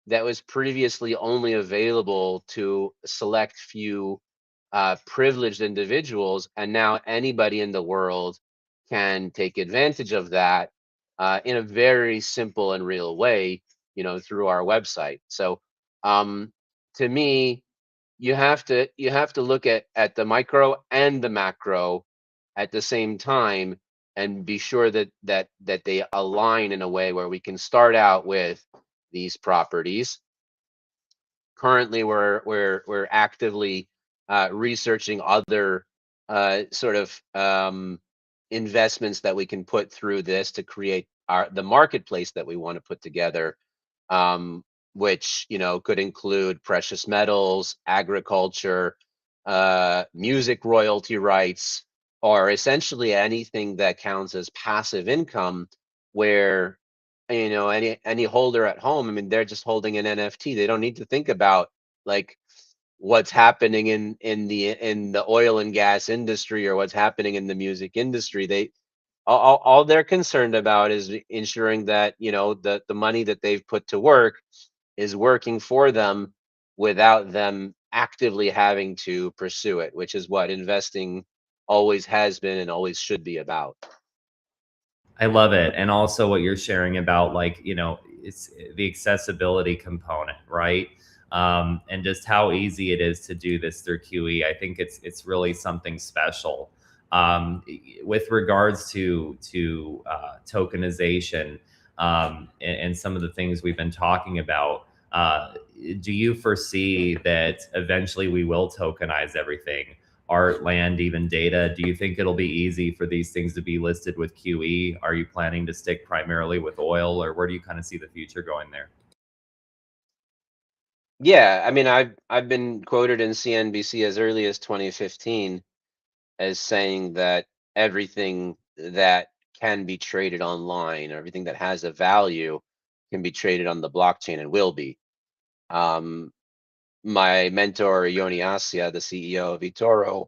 S2: that was previously only available to a select few privileged individuals, and now anybody in the world can take advantage of that in a very simple and real way, through our website. So, to me, you have to look at the micro and the macro at the same time, and be sure that they align in a way where we can start out with these properties. Currently, we're actively researching other sort of investments that we can put through this to create the marketplace that we want to put together, which could include precious metals, agriculture, music royalty rights, or essentially anything that counts as passive income, where any holder at home, I mean, they're just holding an NFT. They don't need to think about like what's happening in the oil and gas industry, or what's happening in the music industry. All they're concerned about is ensuring that the money that they've put to work is working for them without them actively having to pursue it, which is what investing always has been and always should be about.
S1: I love it. And also what you're sharing about, like, it's the accessibility component, right? And just how easy it is to do this through QE. I think it's really something special. With regards to tokenization, and some of the things we've been talking about, do you foresee that eventually we will tokenize everything? Art, land, even data? Do you think it'll be easy for these things to be listed with QE? Are you planning to stick primarily with oil, or where do you kind of see the future going there?
S2: Yeah, I mean, I've been quoted in CNBC as early as 2015 as saying that everything that can be traded online, or everything that has a value, can be traded on the blockchain and will be. Um, my mentor Yoni Asia, the CEO of eToro,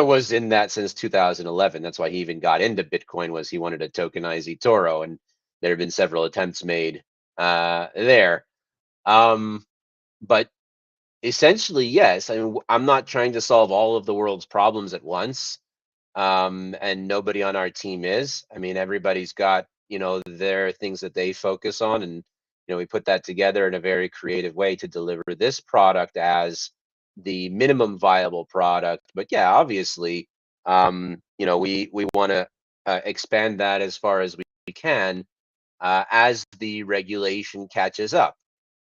S2: was in that since 2011. That's why he even got into Bitcoin, was he wanted to tokenize eToro, and there have been several attempts made there. Um, but essentially, yes. I mean, I'm not trying to solve all of the world's problems at once, and nobody on our team is. I mean, everybody's got, their things that they focus on, and we put that together in a very creative way to deliver this product as the minimum viable product. But yeah, obviously, we want to expand that as far as we can, as the regulation catches up,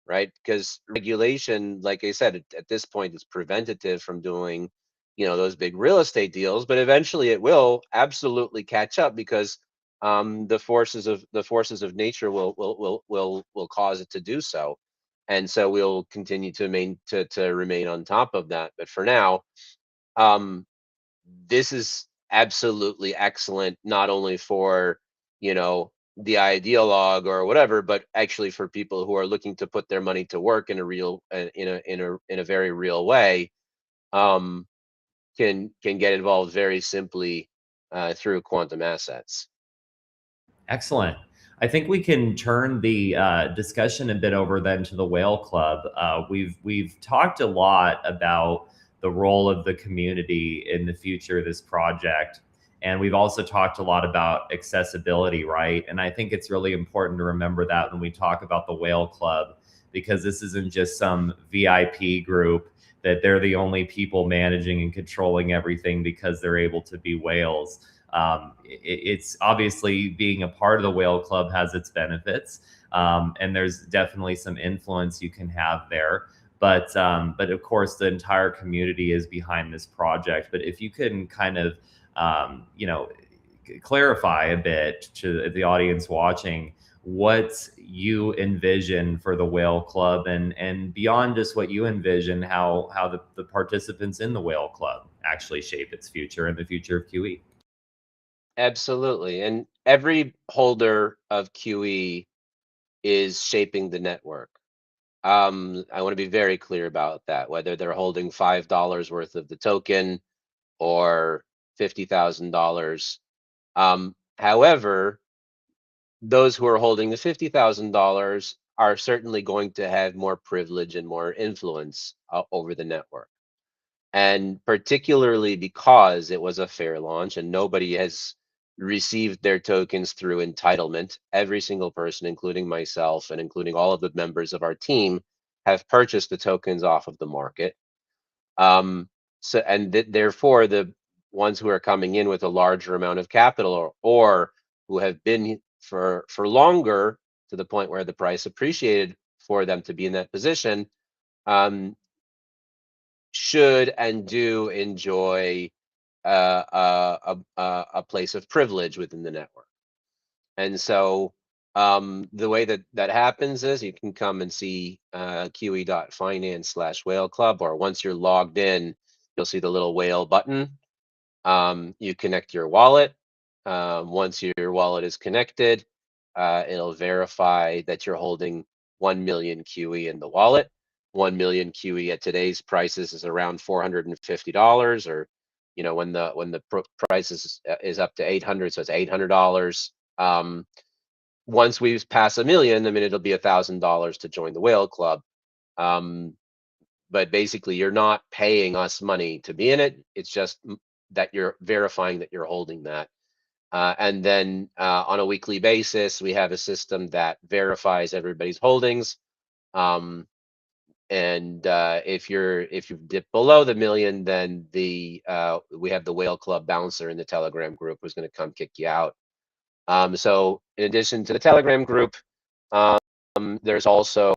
S2: right? Because regulation, like I said, at this point is preventative from doing, those big real estate deals, but eventually it will absolutely catch up, because the forces of nature will cause it to do so, and so we'll continue to remain on top of that. But for now, um, this is absolutely excellent, not only for, the ideologue or whatever, but actually for people who are looking to put their money to work in a real, in a very real way. um can get involved very simply through quantum assets.
S1: Excellent. I think we can turn the discussion a bit over then to the Whale Club. We've talked a lot about the role of the community in the future of this project, and we've also talked a lot about accessibility, right? And I think it's really important to remember that when we talk about the Whale Club, because this isn't just some VIP group that they're the only people managing and controlling everything because they're able to be whales. It's obviously, being a part of the Whale Club has its benefits, and there's definitely some influence you can have there. But of course, the entire community is behind this project. But if you can kind of, um, you know, clarify a bit to the audience watching what you envision for the Whale Club, and beyond just what you envision, how the participants in the Whale Club actually shape its future and the future of QE.
S2: Absolutely. And every holder of QE is shaping the network. I want to be very clear about that, whether they're holding $5 worth of the token or $50,000. However, those who are holding the $50,000 are certainly going to have more privilege and more influence over the network. And particularly because it was a fair launch and nobody has received their tokens through entitlement. Every single person, including myself and including all of the members of our team, have purchased the tokens off of the market. So, and therefore, the ones who are coming in with a larger amount of capital, or who have been for longer, to the point where the price appreciated for them to be in that position, um, should and do enjoy a place of privilege within the network. And so, the way that happens is you can come and see QE.finance/whale club, or once you're logged in, you'll see the little whale button. You connect your wallet. Once your wallet is connected, it'll verify that you're holding 1 million QE in the wallet. 1 million QE at today's prices is around $450, or when the price is up to 800, so it's $800. Once we pass a million, I mean, it'll be $1,000 to join the whale club. Um, but basically, you're not paying us money to be in it. It's just that you're verifying that you're holding that. And then on a weekly basis, we have a system that verifies everybody's holdings. Um, and if you dip below the million, then we have the whale club bouncer in the Telegram group who's going to come kick you out. So in addition to the Telegram group, um, there's also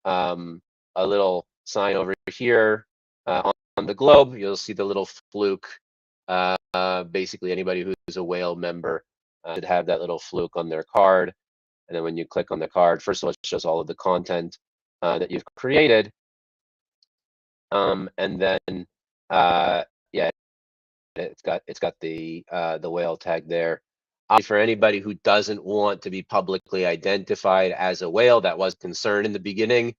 S2: a little sign over here on the globe. You'll see the little fluke. Basically, anybody who's a whale member should have that little fluke on their card. And then when you click on the card, first of all, it shows all of the content that you've created. And then, yeah, it's got the whale tag there. For anybody who doesn't want to be publicly identified as a whale, that was concern in the beginning.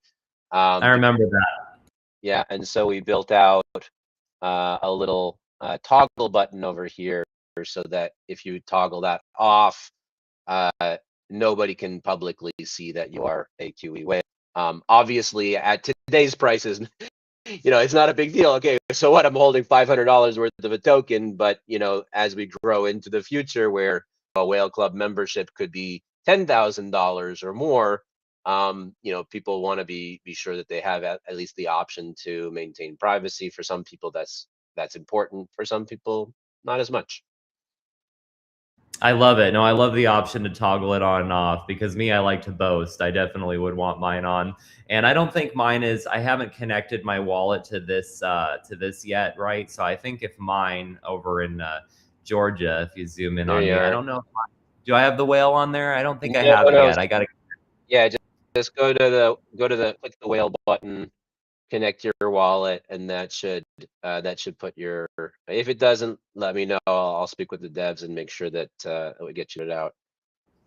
S1: I remember that.
S2: Yeah, and so we built out a little toggle button over here so that if you toggle that off, nobody can publicly see that you are a QE whale. Obviously, at today's prices, it's not a big deal. Okay, so what? I'm holding $500 worth of a token, but as we grow into the future, where a whale club membership could be $10,000 or more, people want to be sure that they have at least the option to maintain privacy. For some people, that's important. For some people, not as much.
S1: I love it. No, I love the option to toggle it on and off, because I like to boast. I definitely would want mine on. And I don't think mine is, I haven't connected my wallet to this yet, right? So I think if mine over in Georgia, if you zoom in
S2: There
S1: on
S2: you
S1: me, I
S2: are.
S1: don't know. Do I have the whale on there? I don't think I
S2: No,
S1: have it
S2: no.
S1: yet. I got to.
S2: Yeah, just go to the click the whale button, connect your wallet, and that should put your. If it doesn't, let me know. I'll speak with the devs and make sure that we get you it out.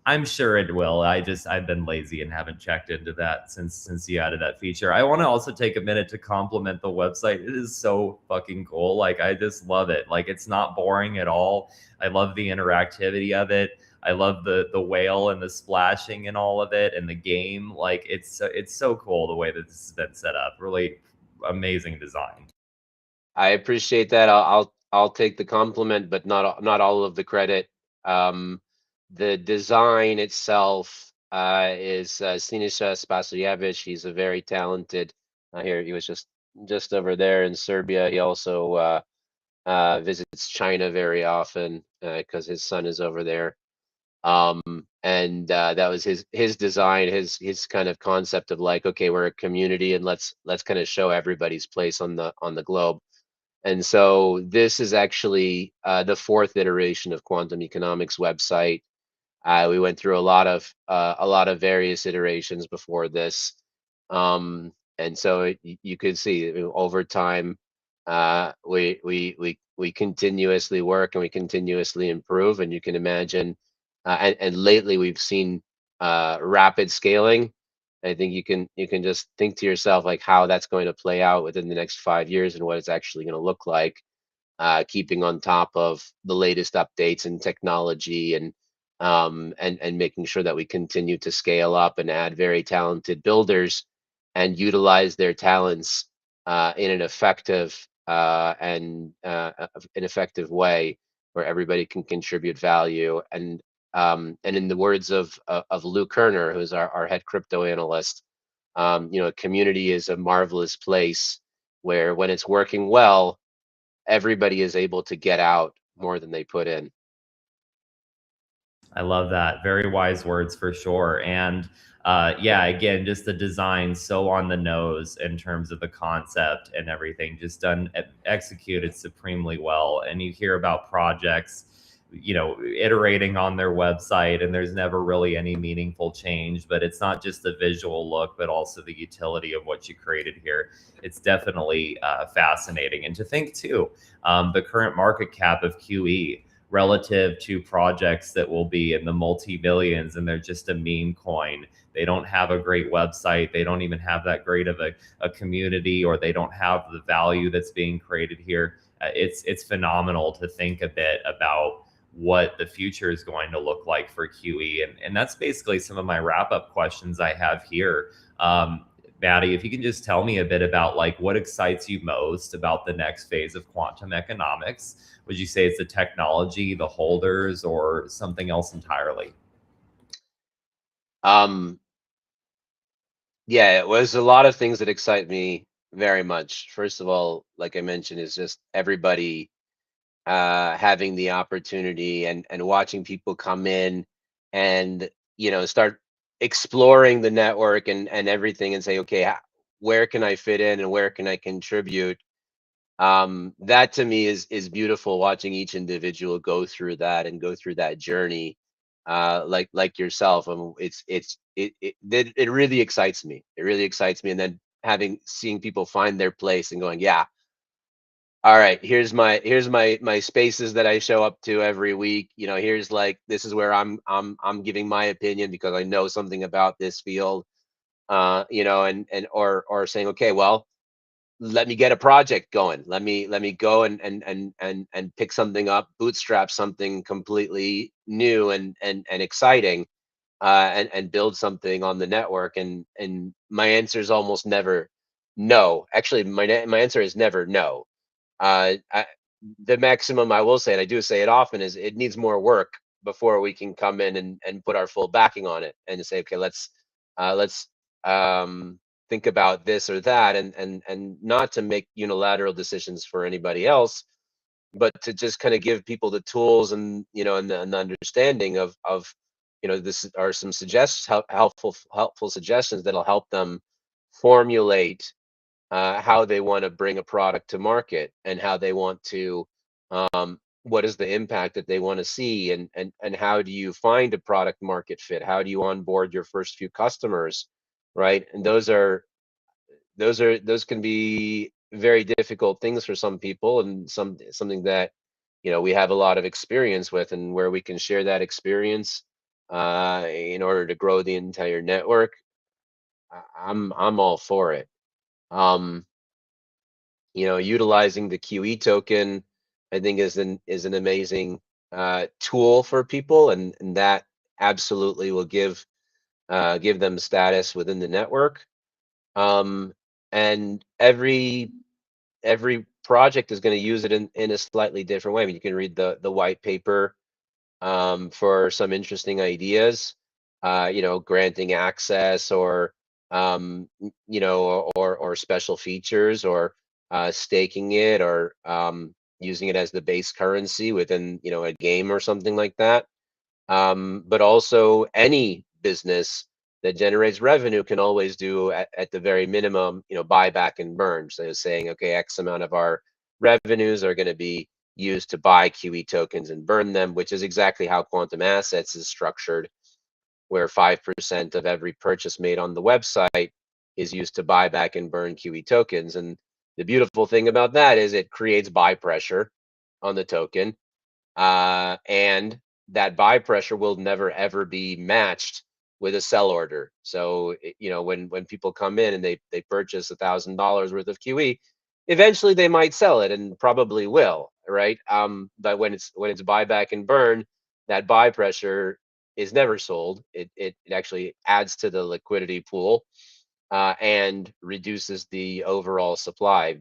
S1: I'm sure it will. I've been lazy and haven't checked into that since you added that feature. I want to also take a minute to compliment the website. It is so fucking cool. Like, I just love it. Like, it's not boring at all. I love the interactivity of it. I love the whale and the splashing and all of it, and the game. Like, it's so cool the way that this has been set up. Really amazing design.
S2: I appreciate that. I'll take the compliment, but not all of the credit. The design itself is Sinisa Spasojevic. He's a very talented. Here he was just over there in Serbia. He also visits China very often because his son is over there. And that was his design, his kind of concept of like, okay, we're a community, and let's kind of show everybody's place on the globe. And so this is actually the fourth iteration of Quantum Economics website. We went through a lot of various iterations before this, and so you could see, over time, we continuously work and we continuously improve, and you can imagine. And lately we've seen rapid scaling. I think you can just think to yourself like how that's going to play out within the next 5 years and what it's actually going to look like, keeping on top of the latest updates and technology, and making sure that we continue to scale up and add very talented builders and utilize their talents in an effective an effective way where everybody can contribute value. And in the words of Lou Kerner, who's our head crypto analyst, a community is a marvelous place where when it's working well, everybody is able to get out more than they put in.
S1: I love that. Very wise words for sure. And yeah, again, just the design so on the nose in terms of the concept and everything, just done executed supremely well. And you hear about projects, iterating on their website, and there's never really any meaningful change. But it's not just the visual look, but also the utility of what you created here. It's definitely fascinating. And to think too, the current market cap of QE relative to projects that will be in the multi-millions, and they're just a meme coin. They don't have a great website. They don't even have that great of a community, or they don't have the value that's being created here. It's phenomenal to think a bit about what the future is going to look like for QE. And that's basically some of my wrap-up questions I have here. Maddie, if you can just tell me a bit about like what excites you most about the next phase of quantum economics. Would you say it's the technology, the holders, or something else entirely?
S2: Yeah, it was a lot of things that excite me very much. First of all, like I mentioned, is just everybody having the opportunity and watching people come in and start exploring the network and everything and say, okay, where can I fit in and where can I contribute? That to me is beautiful, watching each individual go through that and go through that journey, like yourself. It really excites me. It really excites me. And then seeing people find their place and going, yeah, all right, here's my spaces that I show up to every week. Here's, like, this is where I'm giving my opinion because I know something about this field. Or saying, okay, well, let me get a project going. Let me go and pick something up, bootstrap something completely new and exciting, and build something on the network. And my answer is almost never no. Actually, my answer is never no. The maximum I will say, and I do say it often, is it needs more work before we can come in and put our full backing on it and say, okay, let's think about this or that, and not to make unilateral decisions for anybody else, but to just kind of give people the tools and the understanding of this are some helpful suggestions that'll help them formulate how they want to bring a product to market, and how they want to what is the impact that they want to see, and how do you find a product market fit, how do you onboard your first few customers, right? And those can be very difficult things for some people, and something that we have a lot of experience with, and where we can share that experience in order to grow the entire network. I'm all for it. um Utilizing the QE token, I think, is an amazing tool for people, and that absolutely will give them status within the network. Um, and every project is going to use it in a slightly different way. I mean, you can read the white paper for some interesting ideas, granting access, or or special features, or staking it, or using it as the base currency within a game or something like that. But also, any business that generates revenue can always do, at the very minimum, buy back and burn. So saying, okay, X amount of our revenues are going to be used to buy QE tokens and burn them, which is exactly how quantum assets is structured, where 5% of every purchase made on the website is used to buy back and burn QE tokens. And the beautiful thing about that is it creates buy pressure on the token, and that buy pressure will never ever be matched with a sell order. So when people come in and they purchase $1,000 worth of QE, eventually they might sell it, and probably will, right? But when it's buy back and burn, that buy pressure is never sold. It actually adds to the liquidity pool, and reduces the overall supply,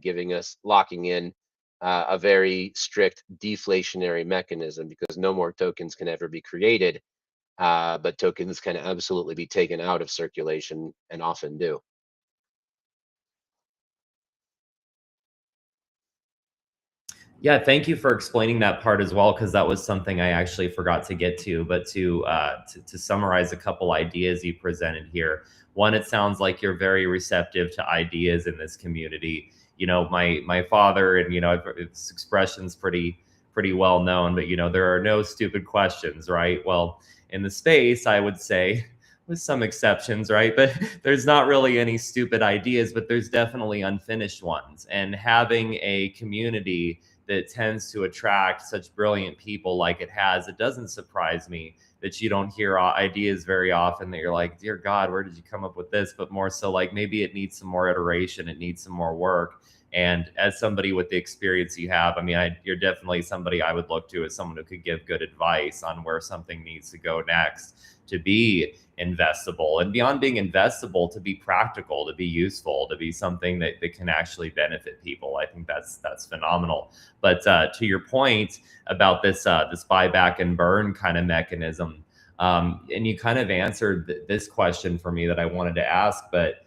S2: locking in a very strict deflationary mechanism, because no more tokens can ever be created, but tokens can absolutely be taken out of circulation, and often do.
S1: Yeah, thank you for explaining that part as well, because that was something I actually forgot to get to. But to summarize a couple ideas you presented here, one, it sounds like you're very receptive to ideas in this community. My father, and this expression's pretty well known, but there are no stupid questions, right? Well, in the space, I would say, with some exceptions, right? But there's not really any stupid ideas, but there's definitely unfinished ones. And having a community that tends to attract such brilliant people like it has, it doesn't surprise me that you don't hear ideas very often that you're like, dear God, where did you come up with this? But more so, like, maybe it needs some more iteration, it needs some more work. And as somebody with the experience you have, I mean, you're definitely somebody I would look to as someone who could give good advice on where something needs to go next to be investable, and beyond being investable, to be practical, to be useful, to be something that can actually benefit people. I think that's phenomenal. But to your point about this buyback and burn kind of mechanism, and you kind of answered this question for me that I wanted to ask, but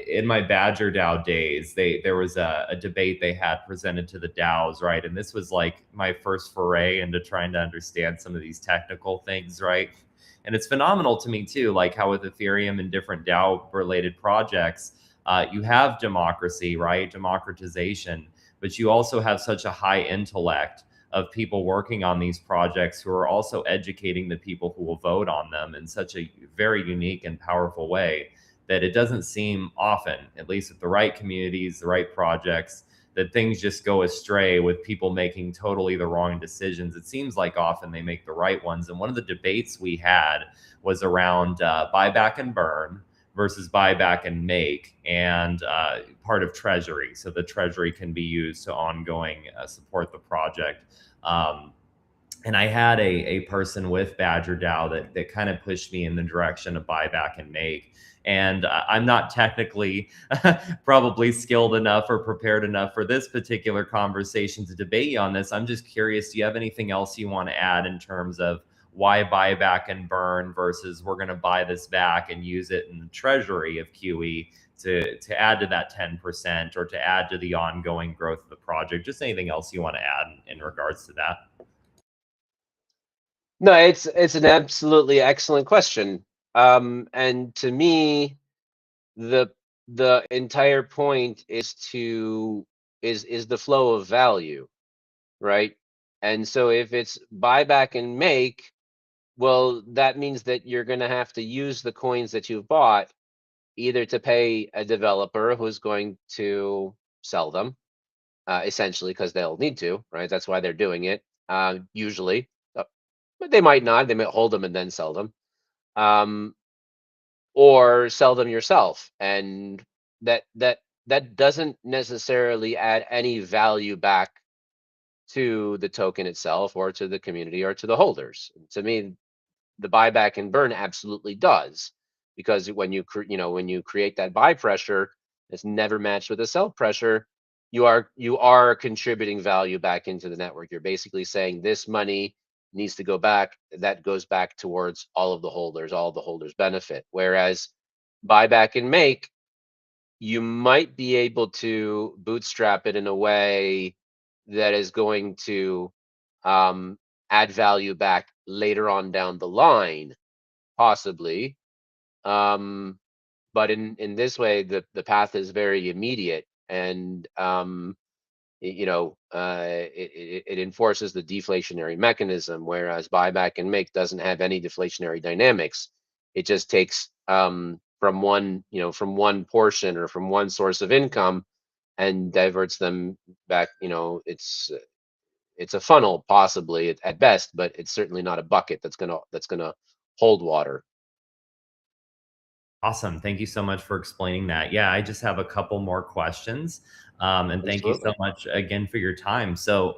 S1: in my Badger DAO days, there was a debate they had presented to the DAOs, right? And this was like my first foray into trying to understand some of these technical things, right? And it's phenomenal to me too, like how with Ethereum and different DAO related projects, you have democracy, right? Democratization, but you also have such a high intellect of people working on these projects who are also educating the people who will vote on them in such a very unique and powerful way that it doesn't seem often, at least with the right communities, the right projects, that things just go astray with people making totally the wrong decisions. It seems like often they make the right ones. And one of the debates we had was around buyback and burn versus buyback and make, and part of treasury. So the treasury can be used to ongoing support the project. And I had a person with Badger DAO that kind of pushed me in the direction of buyback and make. And I'm not technically probably skilled enough or prepared enough for this particular conversation to debate you on this. I'm just curious, do you have anything else you want to add in terms of why buyback and burn versus we're going to buy this back and use it in the treasury of QE to add to that 10% or to add to the ongoing growth of the project? Just anything else you want to add in regards to that?
S2: No, it's an absolutely excellent question. And to me, the the entire point is is the flow of value, right? And so if it's buy back and make, well, that means that you're going to have to use the coins that you've bought either to pay a developer who's going to sell them, essentially, because they'll need to, right? That's why they're doing it, usually. But they might not. They might hold them and then sell them, um, or sell them yourself, and that doesn't necessarily add any value back to the token itself, or to the community, or to the holders. To me, the buyback and burn absolutely does, because when when you create that buy pressure, it's never matched with a sell pressure. You are contributing value back into the network. You're basically saying this money needs to go back. That goes back towards all of the holders. All of the holders benefit. Whereas buyback and make, you might be able to bootstrap it in a way that is going to um, add value back later on down the line, possibly. Um, but in this way, the path is very immediate, and it enforces the deflationary mechanism, whereas buyback and make doesn't have any deflationary dynamics. It just takes from one portion or from one source of income and diverts them back. It's a funnel, possibly at best, but it's certainly not a bucket that's gonna hold water.
S1: Awesome. Thank you so much for explaining that. Yeah, I just have a couple more questions. And thank you so
S2: Absolutely.
S1: much again for your time. So,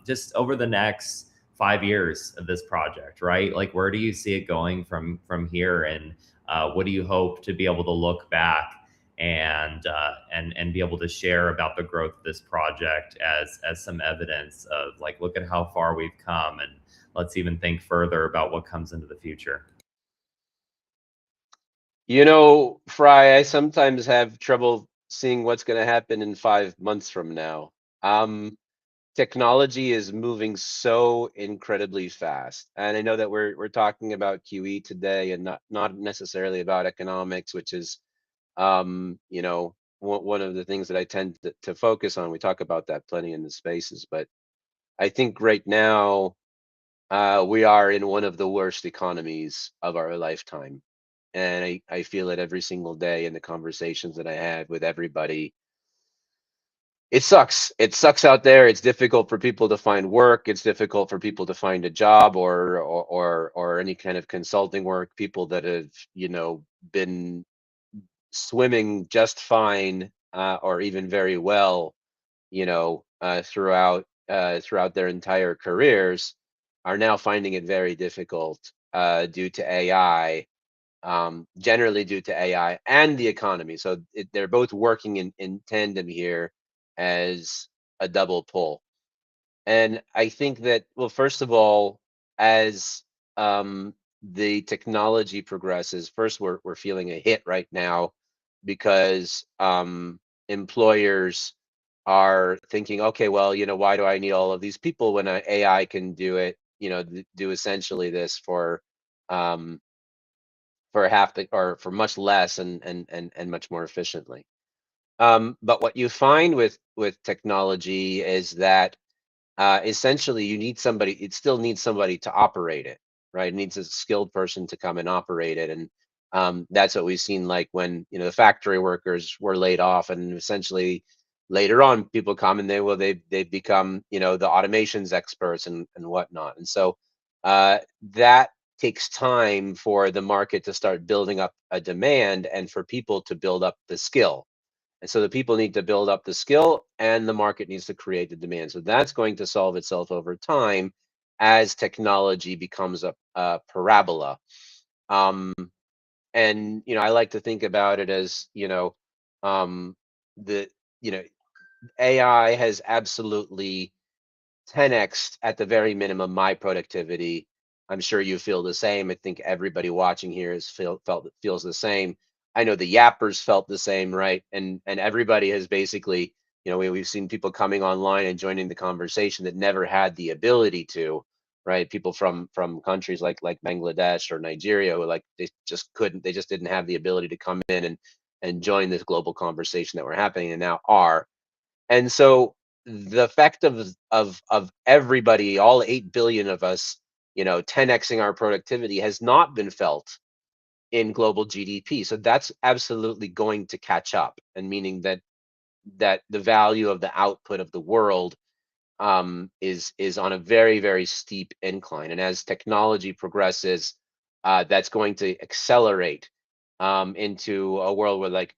S1: just over the next 5 years of this project, right? Like, where do you see it going from here? And what do you hope to be able to look back and be able to share about the growth of this project as some evidence of like, look at how far we've come, and let's even think further about what comes into the future.
S2: Fry, I sometimes have trouble seeing what's going to happen in 5 months from now. Um, Technology is moving so incredibly fast, and I know that we're talking about QE today, and not necessarily about economics, which is one of the things that I tend to focus on. We talk about that plenty in the spaces, but I think right now we are in one of the worst economies of our lifetime. And I feel it every single day in the conversations that I have with everybody. It sucks. It sucks out there. It's difficult for people to find work. It's difficult for people to find a job, or any kind of consulting work. People that have, been swimming just fine, or even very well throughout their entire careers are now finding it very difficult due to AI, generally due to AI and the economy. So they're both working in tandem here as a double pull. And I think that, well, first of all, as the technology progresses, first we're feeling a hit right now because employers are thinking, okay, well, why do I need all of these people when AI can do it? Do essentially this um, for half the or for much less and much more efficiently. But what you find with technology is that essentially you need somebody, it still needs somebody to operate it, right? It needs a skilled person to come and operate it. And that's what we've seen, like when the factory workers were laid off, and essentially later on people come and they've become the automations experts and whatnot. And so that takes time for the market to start building up a demand and for people to build up the skill. And so the people need to build up the skill and the market needs to create the demand. So that's going to solve itself over time as technology becomes a parabola. Um, and I like to think about it as, um, the you know AI has absolutely 10x at the very minimum my productivity. I'm sure you feel the same. I think everybody watching here has feels the same. I know the yappers felt the same, right? And everybody has basically, we've seen people coming online and joining the conversation that never had the ability to, right? People from countries like Bangladesh or Nigeria who, like, they just couldn't, they just didn't have the ability to come in and join this global conversation that we're happening and now are. And so the effect of everybody, all 8 billion of us, 10xing our productivity has not been felt in global GDP. So that's absolutely going to catch up, and meaning that the value of the output of the world is on a very, very steep incline. And as technology progresses, that's going to accelerate into a world where, like,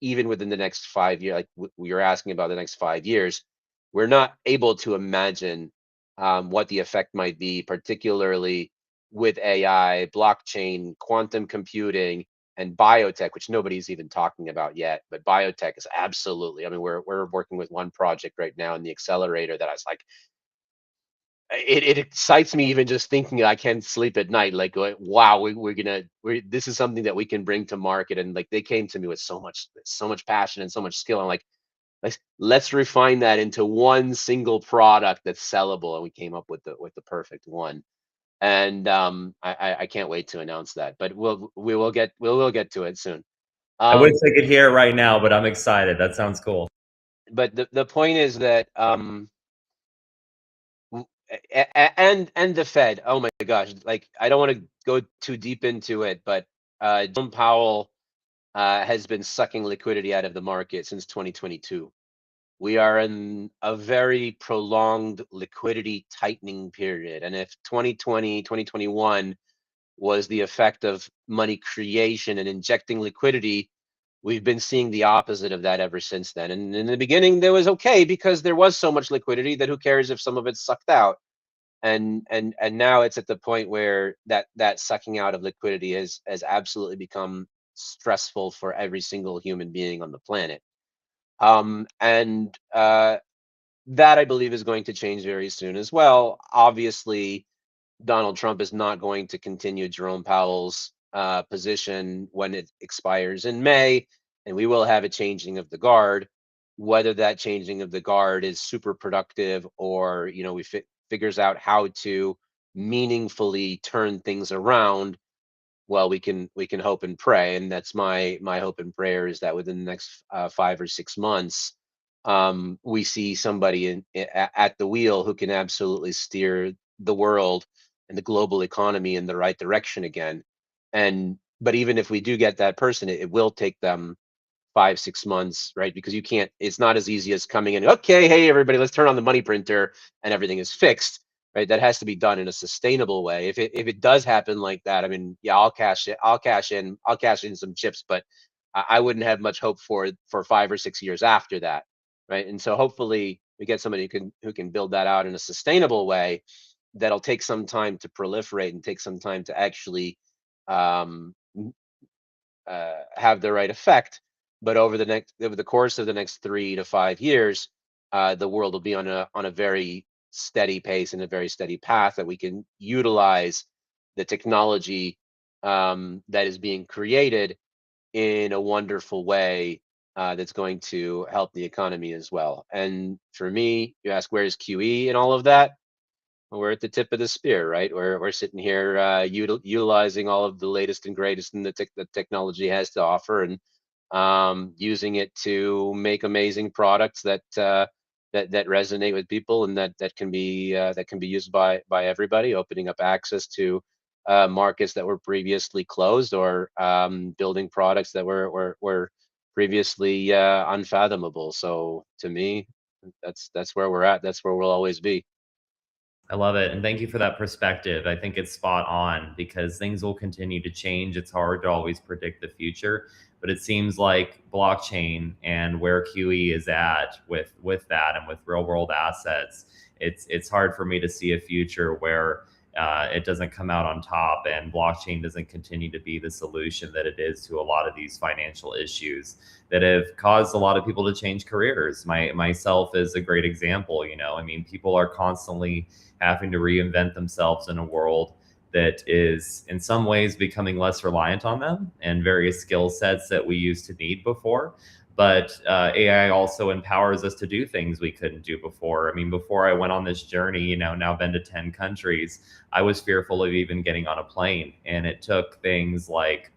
S2: even within the next 5 years, like we are asking about the next 5 years, we're not able to imagine what the effect might be, particularly with AI, blockchain, quantum computing, and biotech, which nobody's even talking about yet. But biotech is absolutely, I mean, we're working with one project right now in the accelerator that I was like, it excites me even just thinking. I can't sleep at night, like, wow, this is something that we can bring to market. And like, they came to me with so much passion and so much skill. I'm like, let's refine that into one single product that's sellable, and we came up with the perfect one. And I can't wait to announce that, but we will get to it soon.
S1: I wish
S2: um
S1: I could hear it right now, but I'm excited. That sounds cool.
S2: but the point is that and the Fed. Oh my gosh! Like, I don't want to go too deep into it, but Jerome Powell has been sucking liquidity out of the market since 2022. We are in a very prolonged liquidity tightening period, and if 2020, 2021 was the effect of money creation and injecting liquidity, we've been seeing the opposite of that ever since then. And in the beginning, there was okay because there was so much liquidity that who cares if some of it's sucked out. And now it's at the point where that sucking out of liquidity has absolutely become stressful for every single human being on the planet. And that, I believe, is going to change very soon as well. Obviously, Donald Trump is not going to continue Jerome Powell's position when it expires in May, and we will have a changing of the guard. Whether that changing of the guard is super productive, or we figures out how to meaningfully turn things around, well, we can hope and pray. And that's my hope and prayer, is that within the next 5 or 6 months, we see somebody at the wheel who can absolutely steer the world and the global economy in the right direction again. And but even if we do get that person, it will take them 5, 6 months, right? Because you can't, it's not as easy as coming in, okay, hey everybody, let's turn on the money printer and everything is fixed, right? That has to be done in a sustainable way. If it does happen like that, I mean, yeah, I'll cash in some chips, but I wouldn't have much hope for 5 or 6 years after that. right? And so hopefully we get somebody who can build that out in a sustainable way that'll take some time to proliferate and take some time to actually um, have the right effect. But over the course of the next 3 to 5 years, the world will be on a very steady pace and a very steady path that we can utilize the technology that is being created in a wonderful way that's going to help the economy as well. And for me, you ask where's QE and all of that? We're at the tip of the spear, right? We're sitting here utilizing all of the latest and greatest in the technology has to offer, and using it to make amazing products that resonate with people, and that can be used by everybody, opening up access to markets that were previously closed, or building products that were previously unfathomable. So to me, that's where we're at. That's where we'll always be.
S1: I love it. And thank you for that perspective. I think it's spot on because things will continue to change. It's hard to always predict the future, but it seems like blockchain and where QE is at with that and with real world assets, it's hard for me to see a future where it doesn't come out on top and blockchain doesn't continue to be the solution that it is to a lot of these financial issues that have caused a lot of people to change careers. Myself is a great example. I mean, people are constantly having to reinvent themselves in a world that is in some ways becoming less reliant on them and various skill sets that we used to need before. But AI also empowers us to do things we couldn't do before. I mean, before I went on this journey, now been to 10 countries, I was fearful of even getting on a plane. And it took things like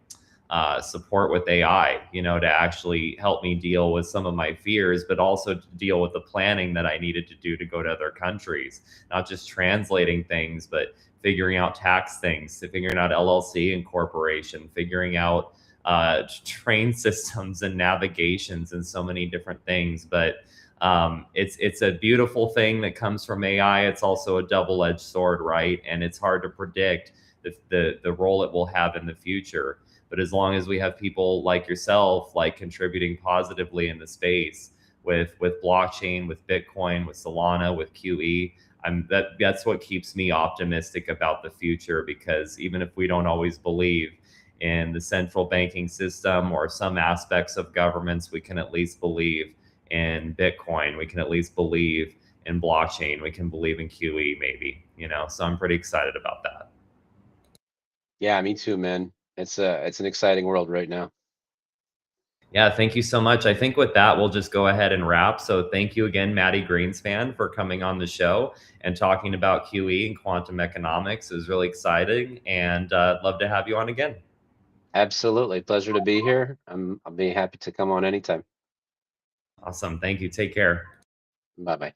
S1: support with AI, to actually help me deal with some of my fears, but also to deal with the planning that I needed to do to go to other countries, not just translating things, but figuring out tax things, figuring out LLC incorporation, figuring out train systems and navigations and so many different things. But it's a beautiful thing that comes from AI. It's also a double-edged sword, right? And it's hard to predict the role it will have in the future. But as long as we have people like yourself, like contributing positively in the space with blockchain, with Bitcoin, with Solana, with QE, that's what keeps me optimistic about the future. Because even if we don't always believe in the central banking system or some aspects of governments, we can at least believe in Bitcoin. We can at least believe in blockchain. We can believe in QE, maybe. So I'm pretty excited about that.
S2: Yeah, me too, man. It's an exciting world right now.
S1: Yeah, thank you so much. I think with that, we'll just go ahead and wrap. So thank you again, Maddie Greenspan, for coming on the show and talking about QE and quantum economics. It was really exciting, and love to have you on again.
S2: Absolutely. Pleasure to be here. I'll be happy to come on anytime.
S1: Awesome. Thank you. Take care.
S2: Bye bye.